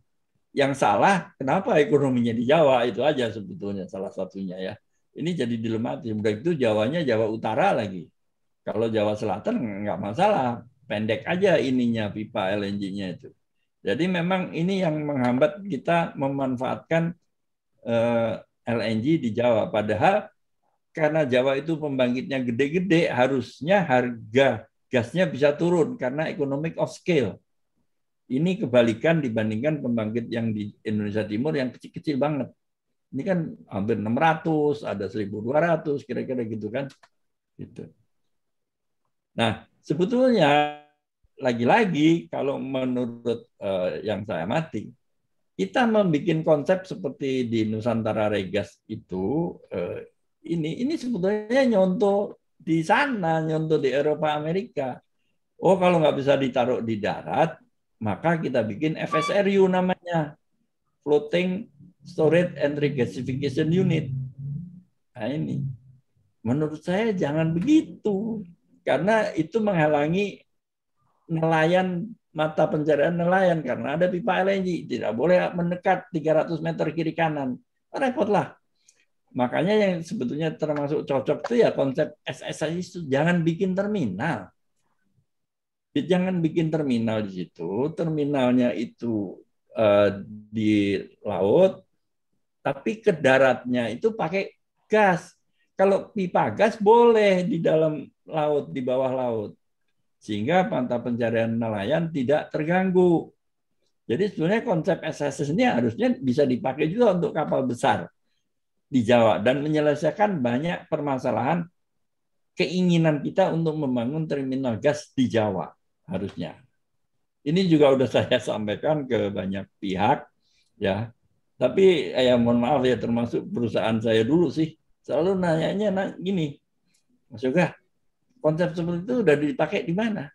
Yang salah kenapa ekonominya di Jawa, itu aja sebetulnya salah satunya ya. Ini jadi dilematis. Udah itu Jawanya Jawa Utara lagi. Kalau Jawa Selatan nggak masalah, pendek aja ininya pipa LNG-nya itu. Jadi memang ini yang menghambat kita memanfaatkan LNG di Jawa. Padahal karena Jawa itu pembangkitnya gede-gede, harusnya harga gasnya bisa turun karena economic of scale. Ini kebalikan dibandingkan pembangkit yang di Indonesia Timur yang kecil-kecil banget. Ini kan hampir 600, ada 1.200 kira-kira gitu kan. Gitu. Nah, sebetulnya lagi-lagi kalau menurut yang saya amati, kita membuat konsep seperti di Nusantara Regas itu ini sebetulnya nyontoh di sana, nyontoh di Eropa Amerika. Oh, kalau nggak bisa ditaruh di darat, maka kita bikin FSRU namanya, Floating Storage and Regasification Unit. Nah ini, menurut saya jangan begitu, karena itu menghalangi nelayan, mata pencarian nelayan, karena ada pipa LNG, tidak boleh mendekat 300 meter kiri kanan, repot lah. Makanya yang sebetulnya termasuk cocok itu ya konsep SSI itu, jangan bikin terminal. Jangan bikin terminal di situ, terminalnya itu di laut, tapi ke daratnya itu pakai gas. Kalau pipa gas boleh di dalam laut, di bawah laut. Sehingga mata pencarian nelayan tidak terganggu. Jadi sebenarnya konsep SSS ini harusnya bisa dipakai juga untuk kapal besar di Jawa dan menyelesaikan banyak permasalahan keinginan kita untuk membangun terminal gas di Jawa harusnya. Ini juga udah saya sampaikan ke banyak pihak ya. Tapi ya mohon maaf ya, termasuk perusahaan saya dulu sih selalu nanyanya gini, Mas Yoga, konsep seperti itu udah dipakai di mana?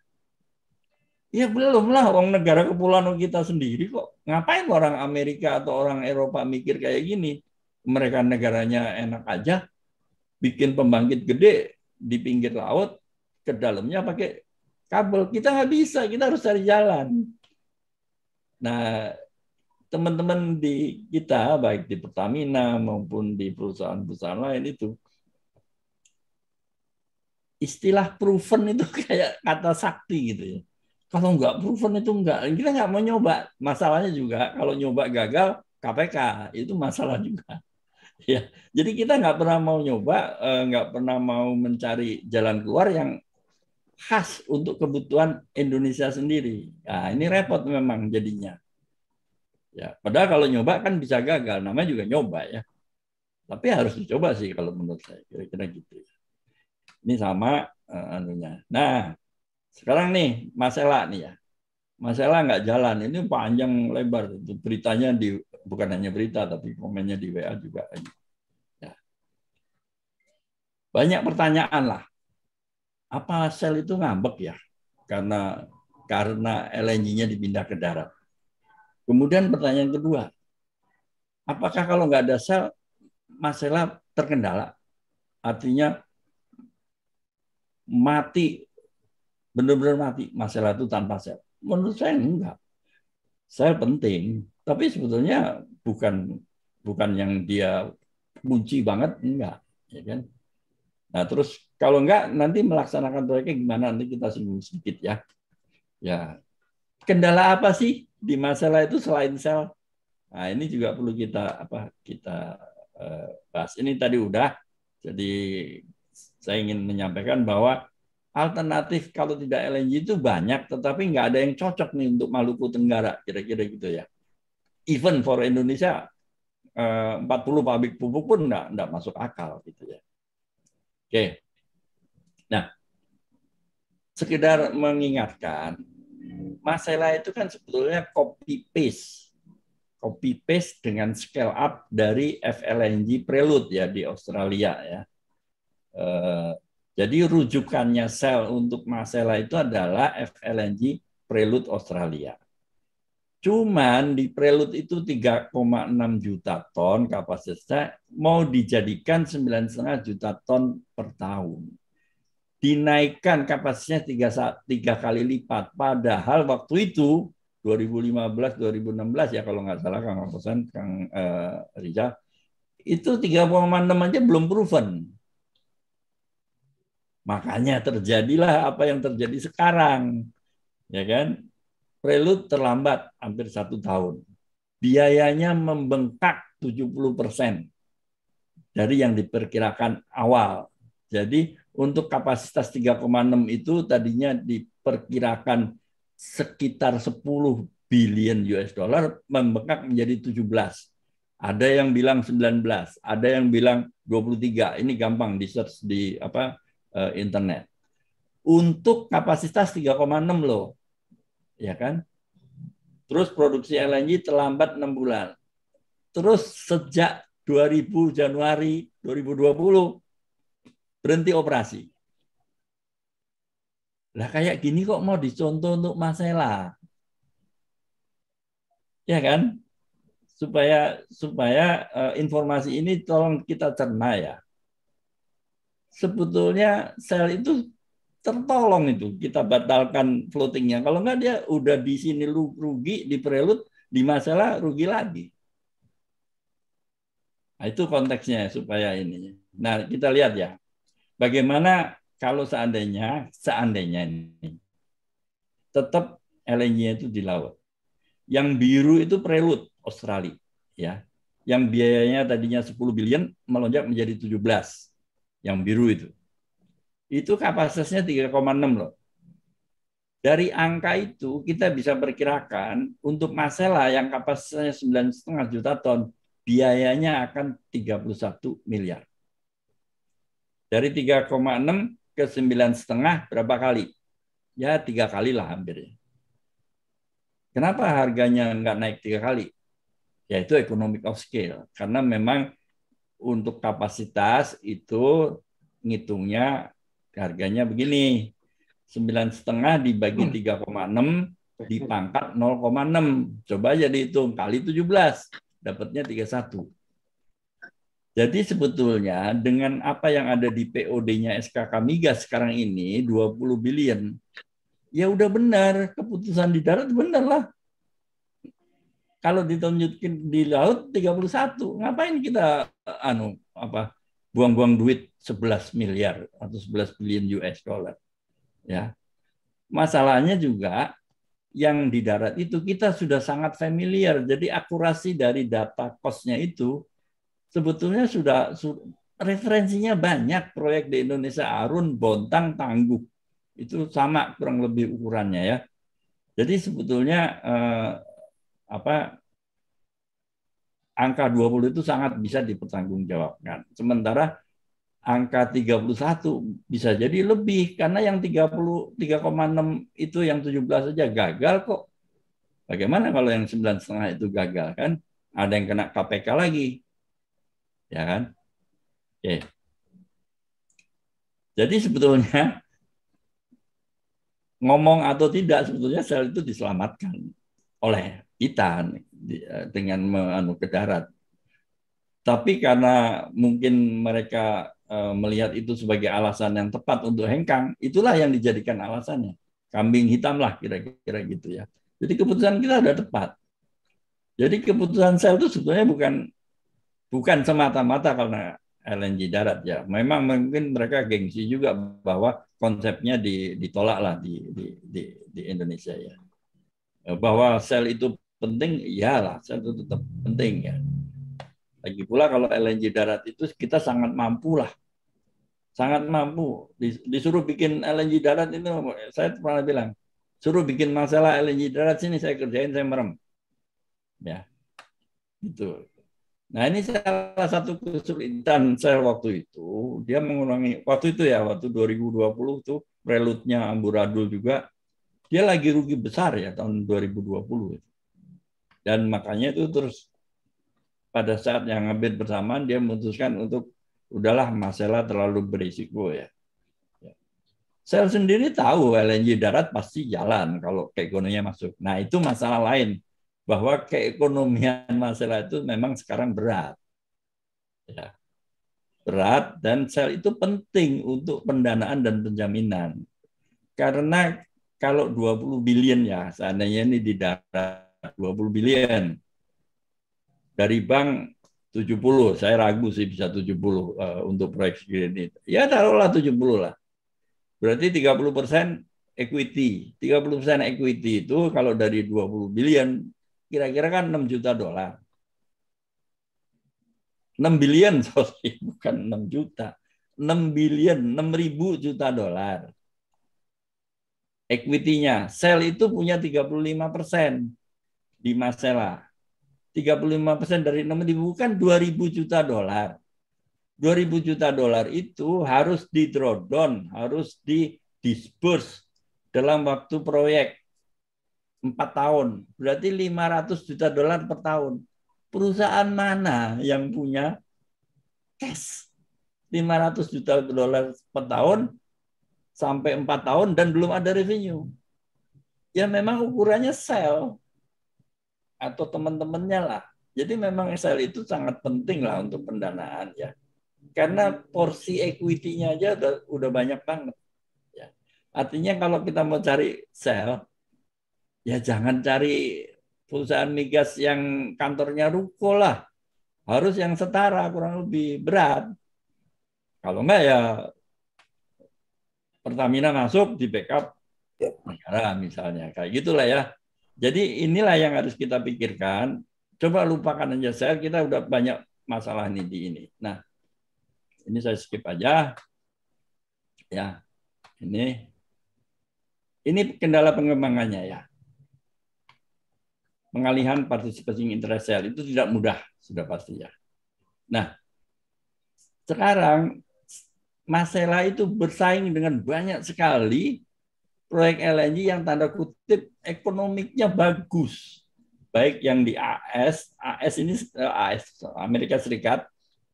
Ya belum lah, orang negara kepulauan kita sendiri kok. Ngapain orang Amerika atau orang Eropa mikir kayak gini? Mereka negaranya enak aja, bikin pembangkit gede di pinggir laut, ke dalamnya pakai kabel. Kita nggak bisa, kita harus cari jalan. Nah, teman-teman di kita, baik di Pertamina maupun di perusahaan-perusahaan lain itu, istilah proven itu kayak kata sakti gitu ya. Kalau nggak proven itu nggak, kita nggak mau nyoba. Masalahnya juga kalau nyoba gagal, KPK itu masalah juga. Ya, jadi kita nggak pernah mau nyoba, nggak pernah mau mencari jalan keluar yang khas untuk kebutuhan Indonesia sendiri. Nah, ini repot memang jadinya. Ya, padahal kalau nyoba kan bisa gagal, namanya juga nyoba ya. Tapi harus dicoba sih kalau menurut saya, kira-kira gitu. Ini sama anunya. Nah, sekarang nih masalah nih ya. masalah nggak jalan. Ini panjang lebar. Beritanya bukan hanya berita, tapi komennya di WA juga. Ya. Banyak pertanyaan lah. Apa Shell itu ngambek ya? Karena LNG-nya dipindah ke darat. Kemudian pertanyaan kedua, apakah kalau nggak ada Shell, masalah terkendala? Artinya mati, benar-benar mati masalah itu tanpa Shell. Menurut saya enggak. Shell penting, tapi sebetulnya bukan yang dia kunci banget, enggak. Ya kan? Nah, terus kalau enggak nanti melaksanakan proyeknya gimana, nanti kita singgung sedikit ya. Ya, kendala apa sih di masalah itu selain Shell? Nah, ini juga perlu kita bahas. Ini tadi udah. Jadi saya ingin menyampaikan bahwa alternatif kalau tidak LNG itu banyak, tetapi nggak ada yang cocok nih untuk Maluku Tenggara, kira-kira gitu ya. Even for Indonesia, 40 pabrik pupuk pun nggak masuk akal gitu ya. Oke, nah sekedar mengingatkan, masalah itu kan sebetulnya copy paste dengan scale up dari FLNG Prelude ya di Australia ya. Jadi rujukannya Shell untuk masalah itu adalah FLNG Prelude Australia. Cuman di Prelude itu 3,6 juta ton kapasitasnya mau dijadikan 9,5 juta ton per tahun. Dinaikkan kapasitasnya tiga kali lipat. Padahal waktu itu 2015-2016 ya kalau nggak salah Kang Hasan, Kang Rizal, itu 3,6 aja belum proven. Makanya terjadilah apa yang terjadi sekarang, ya kan? Prelude terlambat hampir 1 tahun. Biayanya membengkak 70% dari yang diperkirakan awal. Jadi untuk kapasitas 3,6 itu tadinya diperkirakan sekitar 10 billion US dollar, membengkak menjadi 17. Ada yang bilang 19, ada yang bilang 23. Ini gampang di search di internet. Untuk kapasitas 3,6 loh. Ya kan? Terus produksi LNG terlambat 6 bulan. Terus sejak 2000 Januari 2020 berhenti operasi. Lah kayak gini kok mau dicontoh untuk masalah. Ya kan? Supaya informasi ini tolong kita cerna ya. Sebetulnya sel itu tertolong itu kita batalkan floatingnya. Kalau enggak dia udah di sini rugi di prelude, di masalah rugi lagi. Nah, itu konteksnya supaya ini. Nah, kita lihat ya. Bagaimana kalau seandainya ini tetap LNG-nya itu di laut. Yang biru itu prelude Australia ya. Yang biayanya tadinya 10 billion melonjak menjadi 17. Yang biru itu. Itu kapasitasnya 3,6 loh. Dari angka itu kita bisa perkirakan untuk masalah yang kapasitasnya 9,5 juta ton, biayanya akan 31 miliar. Dari 3,6 ke 9,5 berapa kali? Ya 3 kali lah hampir. Kenapa harganya nggak naik 3 kali? Yaitu economic of scale. Karena memang untuk kapasitas itu ngitungnya harganya begini. 9,5 dibagi 3,6 dipangkat 0,6. Coba aja dihitung kali 17. Dapatnya 31. Jadi sebetulnya dengan apa yang ada di POD-nya SKK Migas sekarang ini 20 billion, ya udah benar, keputusan di darat benar lah. Kalau ditunjukin di laut 31, ngapain kita buang-buang duit 11 miliar atau 11 billion US dollar. Ya. Masalahnya juga yang di darat itu kita sudah sangat familiar. Jadi akurasi dari data cost-nya itu sebetulnya sudah referensinya banyak. Proyek di Indonesia Arun, Bontang, Tangguh. Itu sama kurang lebih ukurannya ya. Jadi sebetulnya angka 20 itu sangat bisa dipertanggungjawabkan. Sementara angka 31 bisa jadi lebih karena yang 3,6 itu yang 17 saja gagal kok. Bagaimana kalau yang 9,5 itu gagal kan? Ada yang kena KPK lagi, ya kan? Oke. Jadi sebetulnya ngomong atau tidak sebetulnya sel itu diselamatkan oleh kita dengan ke darat. Tapi karena mungkin mereka melihat itu sebagai alasan yang tepat untuk hengkang, itulah yang dijadikan alasannya. Kambing hitam lah kira-kira gitu ya. Jadi keputusan kita sudah tepat. Jadi keputusan sel itu sebetulnya bukan semata-mata karena LNG darat ya. Memang mungkin mereka gengsi juga bahwa konsepnya ditolak lah di Indonesia ya. Bahwa sel itu penting, iyalah sel itu tetap penting ya. Lagi pula kalau LNG darat itu kita sangat mampu lah, sangat mampu. Disuruh bikin LNG darat itu, saya pernah bilang, suruh bikin masalah LNG darat sini saya kerjain, saya merem. Ya, itu. Nah ini salah satu kesulitan saya waktu itu. Dia mengulangi waktu itu ya, waktu 2020 tuh prelude-nya amburadul juga. Dia lagi rugi besar ya tahun 2020. Dan makanya itu terus pada saat yang hampir bersamaan dia memutuskan untuk udahlah masalah terlalu berisiko ya. Sel sendiri tahu LNG darat pasti jalan kalau keekonominya masuk. Nah itu masalah lain bahwa keekonomian masalah itu memang sekarang berat. Ya, berat dan sel itu penting untuk pendanaan dan penjaminan. Karena kalau 20 billion ya, seandainya ini di darat 20 billion dari bank 70, saya ragu sih bisa 70 untuk proyek segini. Ya taruhlah 70 lah. Berarti 30% equity. 30% equity itu kalau dari 20 billion kira-kira kan 6 juta dolar. 6 billion, sorry, bukan 6 juta. 6 billion, 6.000 juta dolar. Equity-nya. Sel itu punya 35% di Masela. 35% dari 6.000 kan 2.000 juta dolar. 2.000 juta dolar itu harus di drawdown, harus di disburse dalam waktu proyek 4 tahun. Berarti 500 juta dolar per tahun. Perusahaan mana yang punya cash 500 juta dolar per tahun sampai 4 tahun dan belum ada revenue? Ya memang ukurannya sel atau teman-temannya lah. Jadi memang sel itu sangat penting lah untuk pendanaan ya. Karena porsi equity-nya aja udah banyak banget. Ya. Artinya kalau kita mau cari sel, ya jangan cari perusahaan migas yang kantornya ruko lah. Harus yang setara, kurang lebih berat. Kalau enggak ya Pertamina masuk di backup negara misalnya. Kayak gitulah ya. Jadi inilah yang harus kita pikirkan. Coba lupakan aja sel, kita udah banyak masalah nih di ini. Nah, ini saya skip aja. Ya, ini kendala pengembangannya ya. Pengalihan participation interest sale itu tidak mudah, sudah pasti ya. Nah, sekarang Masela itu bersaing dengan banyak sekali proyek LNG yang tanda kutip ekonomiknya bagus. Baik yang di AS ini AS Amerika Serikat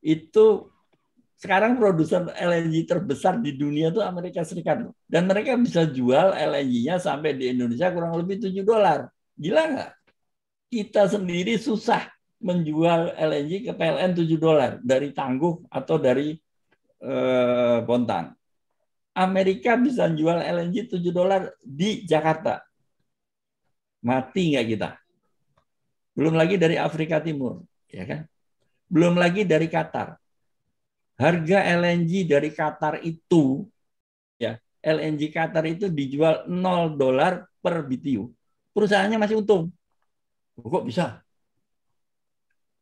itu sekarang produsen LNG terbesar di dunia itu Amerika Serikat. Dan mereka bisa jual LNG-nya sampai di Indonesia kurang lebih $7. Gila nggak? Kita sendiri susah menjual LNG ke PLN $7 dari Tangguh atau dari Bontang. Amerika bisa jual LNG $7 di Jakarta. Mati nggak kita? Belum lagi dari Afrika Timur, ya kan? Belum lagi dari Qatar. Harga LNG dari Qatar itu, ya, LNG Qatar itu dijual $0 per BTU. Perusahaannya masih untung. Kok bisa?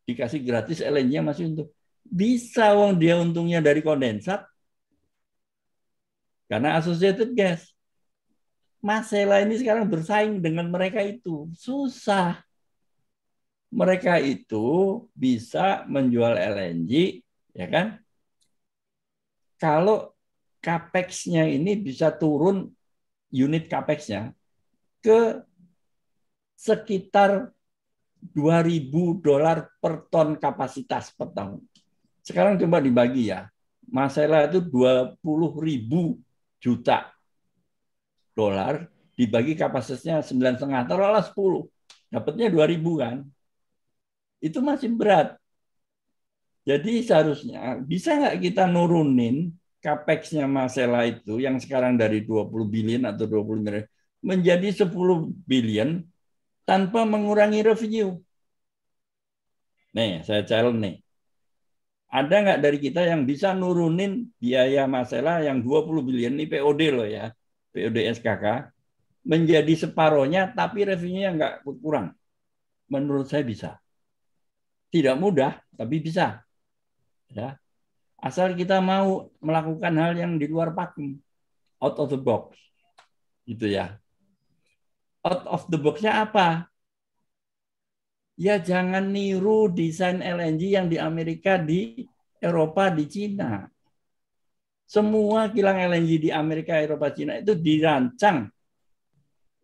Dikasih gratis LNG-nya masih untung. Bisa wong dia untungnya dari kondensat karena associated gas. Masela ini sekarang bersaing dengan mereka itu. Susah. Mereka itu bisa menjual LNG, ya kan? Kalau capex-nya ini bisa turun unit capex-nya ke sekitar $2.000 per ton kapasitas per tahun. Sekarang coba dibagi ya. Masela itu 20.000 juta dolar dibagi kapasitasnya 9,5, taruhlah 10. Dapatnya 2.000 kan. Itu masih berat. Jadi seharusnya bisa nggak kita nurunin capex-nya Masela itu yang sekarang dari 20 billion atau 20 miliar menjadi 10 billion tanpa mengurangi revenue. Nih, saya challenge nih. Ada nggak dari kita yang bisa nurunin biaya Masela yang 20 billion ini POD loh ya, POD SKK, menjadi separohnya tapi revenue-nya nggak kurang? Menurut saya bisa. Tidak mudah, tapi bisa. Ya. Asal kita mau melakukan hal yang di luar pakem, out of the box. Gitu ya. Out of the box-nya apa? Ya jangan niru desain LNG yang di Amerika, di Eropa, di Cina. Semua kilang LNG di Amerika, Eropa, Cina itu dirancang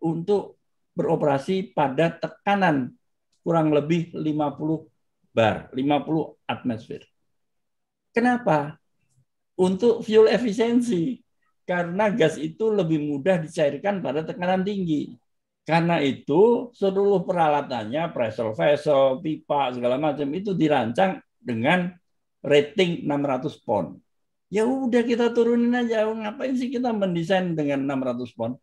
untuk beroperasi pada tekanan kurang lebih 50 bar, 50 atmosfer. Kenapa? Untuk fuel efisiensi. Karena gas itu lebih mudah dicairkan pada tekanan tinggi. Karena itu seluruh peralatannya, pressure vessel, pipa, segala macam itu dirancang dengan rating 600 pon. Ya udah kita turunin aja. Ngapain sih kita mendesain dengan 600 pon?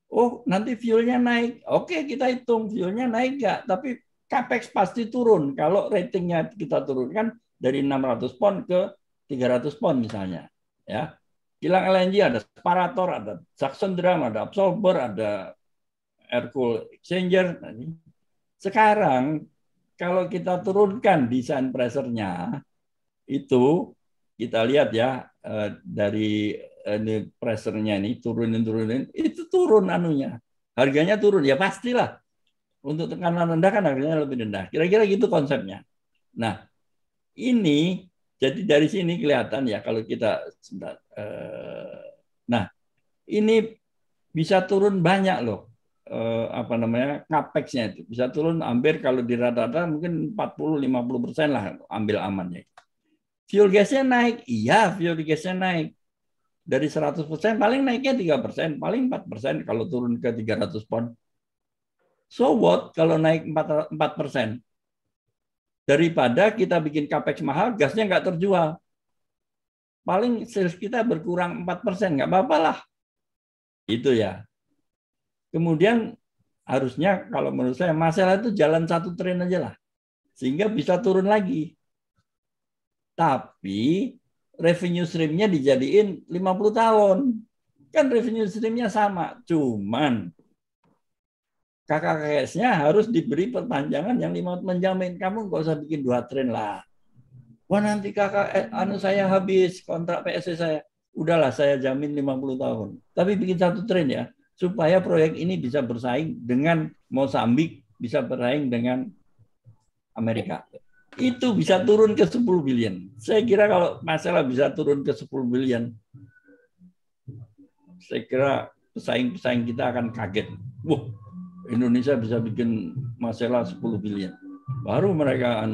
Oh, nanti fuelnya naik. Oke, kita hitung fuelnya naik nggak? Tapi capex pasti turun kalau ratingnya kita turunkan dari 600 pon ke 300 pon misalnya. Ya, kilang LNG ada separator, ada suction drum, ada absorber, ada air cool exchanger. Sekarang kalau kita turunkan desain pressure-nya itu kita lihat ya dari ini pressure-nya ini turunin itu turun anunya. Harganya turun ya pastilah. Untuk tekanan rendah kan harganya lebih rendah. Kira-kira gitu konsepnya. Nah, ini jadi dari sini kelihatan ya kalau kita nah, ini bisa turun banyak loh. Apa namanya capex-nya itu bisa turun hampir kalau di rata-rata mungkin 40-50% lah ambil amannya. Fuel gasnya naik, iya fuel gasnya naik dari 100% paling naiknya 3%, paling 4% kalau turun ke 300 pon. So what kalau naik 4%? Daripada kita bikin capex mahal, gasnya nggak terjual. Paling sales kita berkurang 4%, nggak apa-apa lah. Itu ya. Kemudian harusnya kalau menurut saya masalah itu jalan satu tren aja lah. Sehingga bisa turun lagi. Tapi revenue stream-nya dijadiin 50 tahun. Kan revenue stream-nya sama. Cuman KKKS-nya harus diberi perpanjangan yang 5 tahun menjamin. Kamu nggak usah bikin 2 tren lah. Wah nanti saya habis kontrak PSC saya. Udahlah saya jamin 50 tahun. Tapi bikin 1 tren ya. Supaya proyek ini bisa bersaing dengan Mozambik, bisa bersaing dengan Amerika. Itu bisa turun ke 10 billion. Saya kira kalau masalah bisa turun ke 10 billion, saya kira pesaing-pesaing kita akan kaget. Wah, Indonesia bisa bikin masalah 10 billion. Baru mereka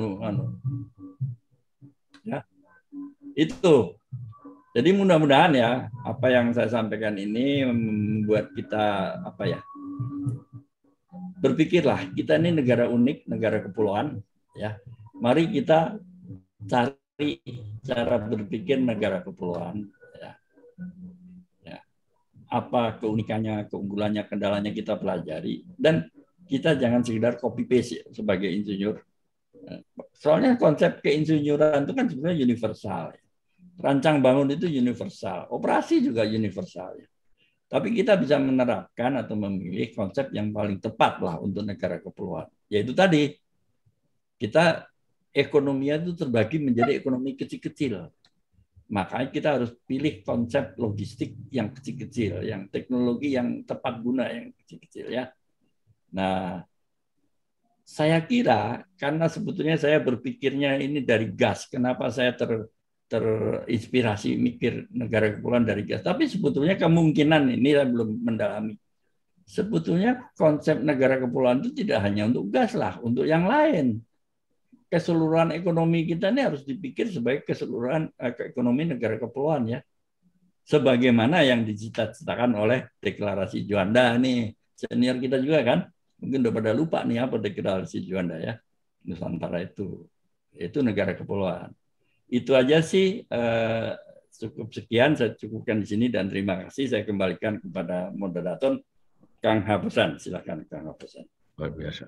ya. Itu. Jadi mudah-mudahan ya apa yang saya sampaikan ini membuat kita berpikirlah kita ini negara unik, negara kepulauan ya. Mari kita cari cara berpikir negara kepulauan ya. Ya. Apa keunikannya, keunggulannya, kendalanya kita pelajari dan kita jangan sekedar copy paste sebagai insinyur. Soalnya konsep keinsinyuran itu kan sebenarnya universal. Rancang bangun itu universal, operasi juga universal. Tapi kita bisa menerapkan atau memilih konsep yang paling tepat lah untuk negara kepulauan. Yaitu tadi, kita ekonomi itu terbagi menjadi ekonomi kecil-kecil. Makanya kita harus pilih konsep logistik yang kecil-kecil, yang teknologi yang tepat guna yang kecil-kecil ya. Nah, saya kira karena sebetulnya saya berpikirnya ini dari gas, kenapa saya terinspirasi mikir negara kepulauan dari gas. Tapi sebetulnya kemungkinan ini saya belum mendalami. sebetulnya konsep negara kepulauan itu tidak hanya untuk gas lah, untuk yang lain. Keseluruhan ekonomi kita ini harus dipikir sebagai keseluruhan ekonomi negara kepulauan ya. Sebagaimana yang dicita-citakan oleh deklarasi Juanda nih. Senior kita juga kan, mungkin udah pada lupa nih apa deklarasi Juanda ya. Nusantara itu negara kepulauan. Itu aja sih, cukup sekian, saya cukupkan di sini dan terima kasih. Saya kembalikan kepada moderator Kang Hapusan. Silakan Kang Hapusan. Luar biasa.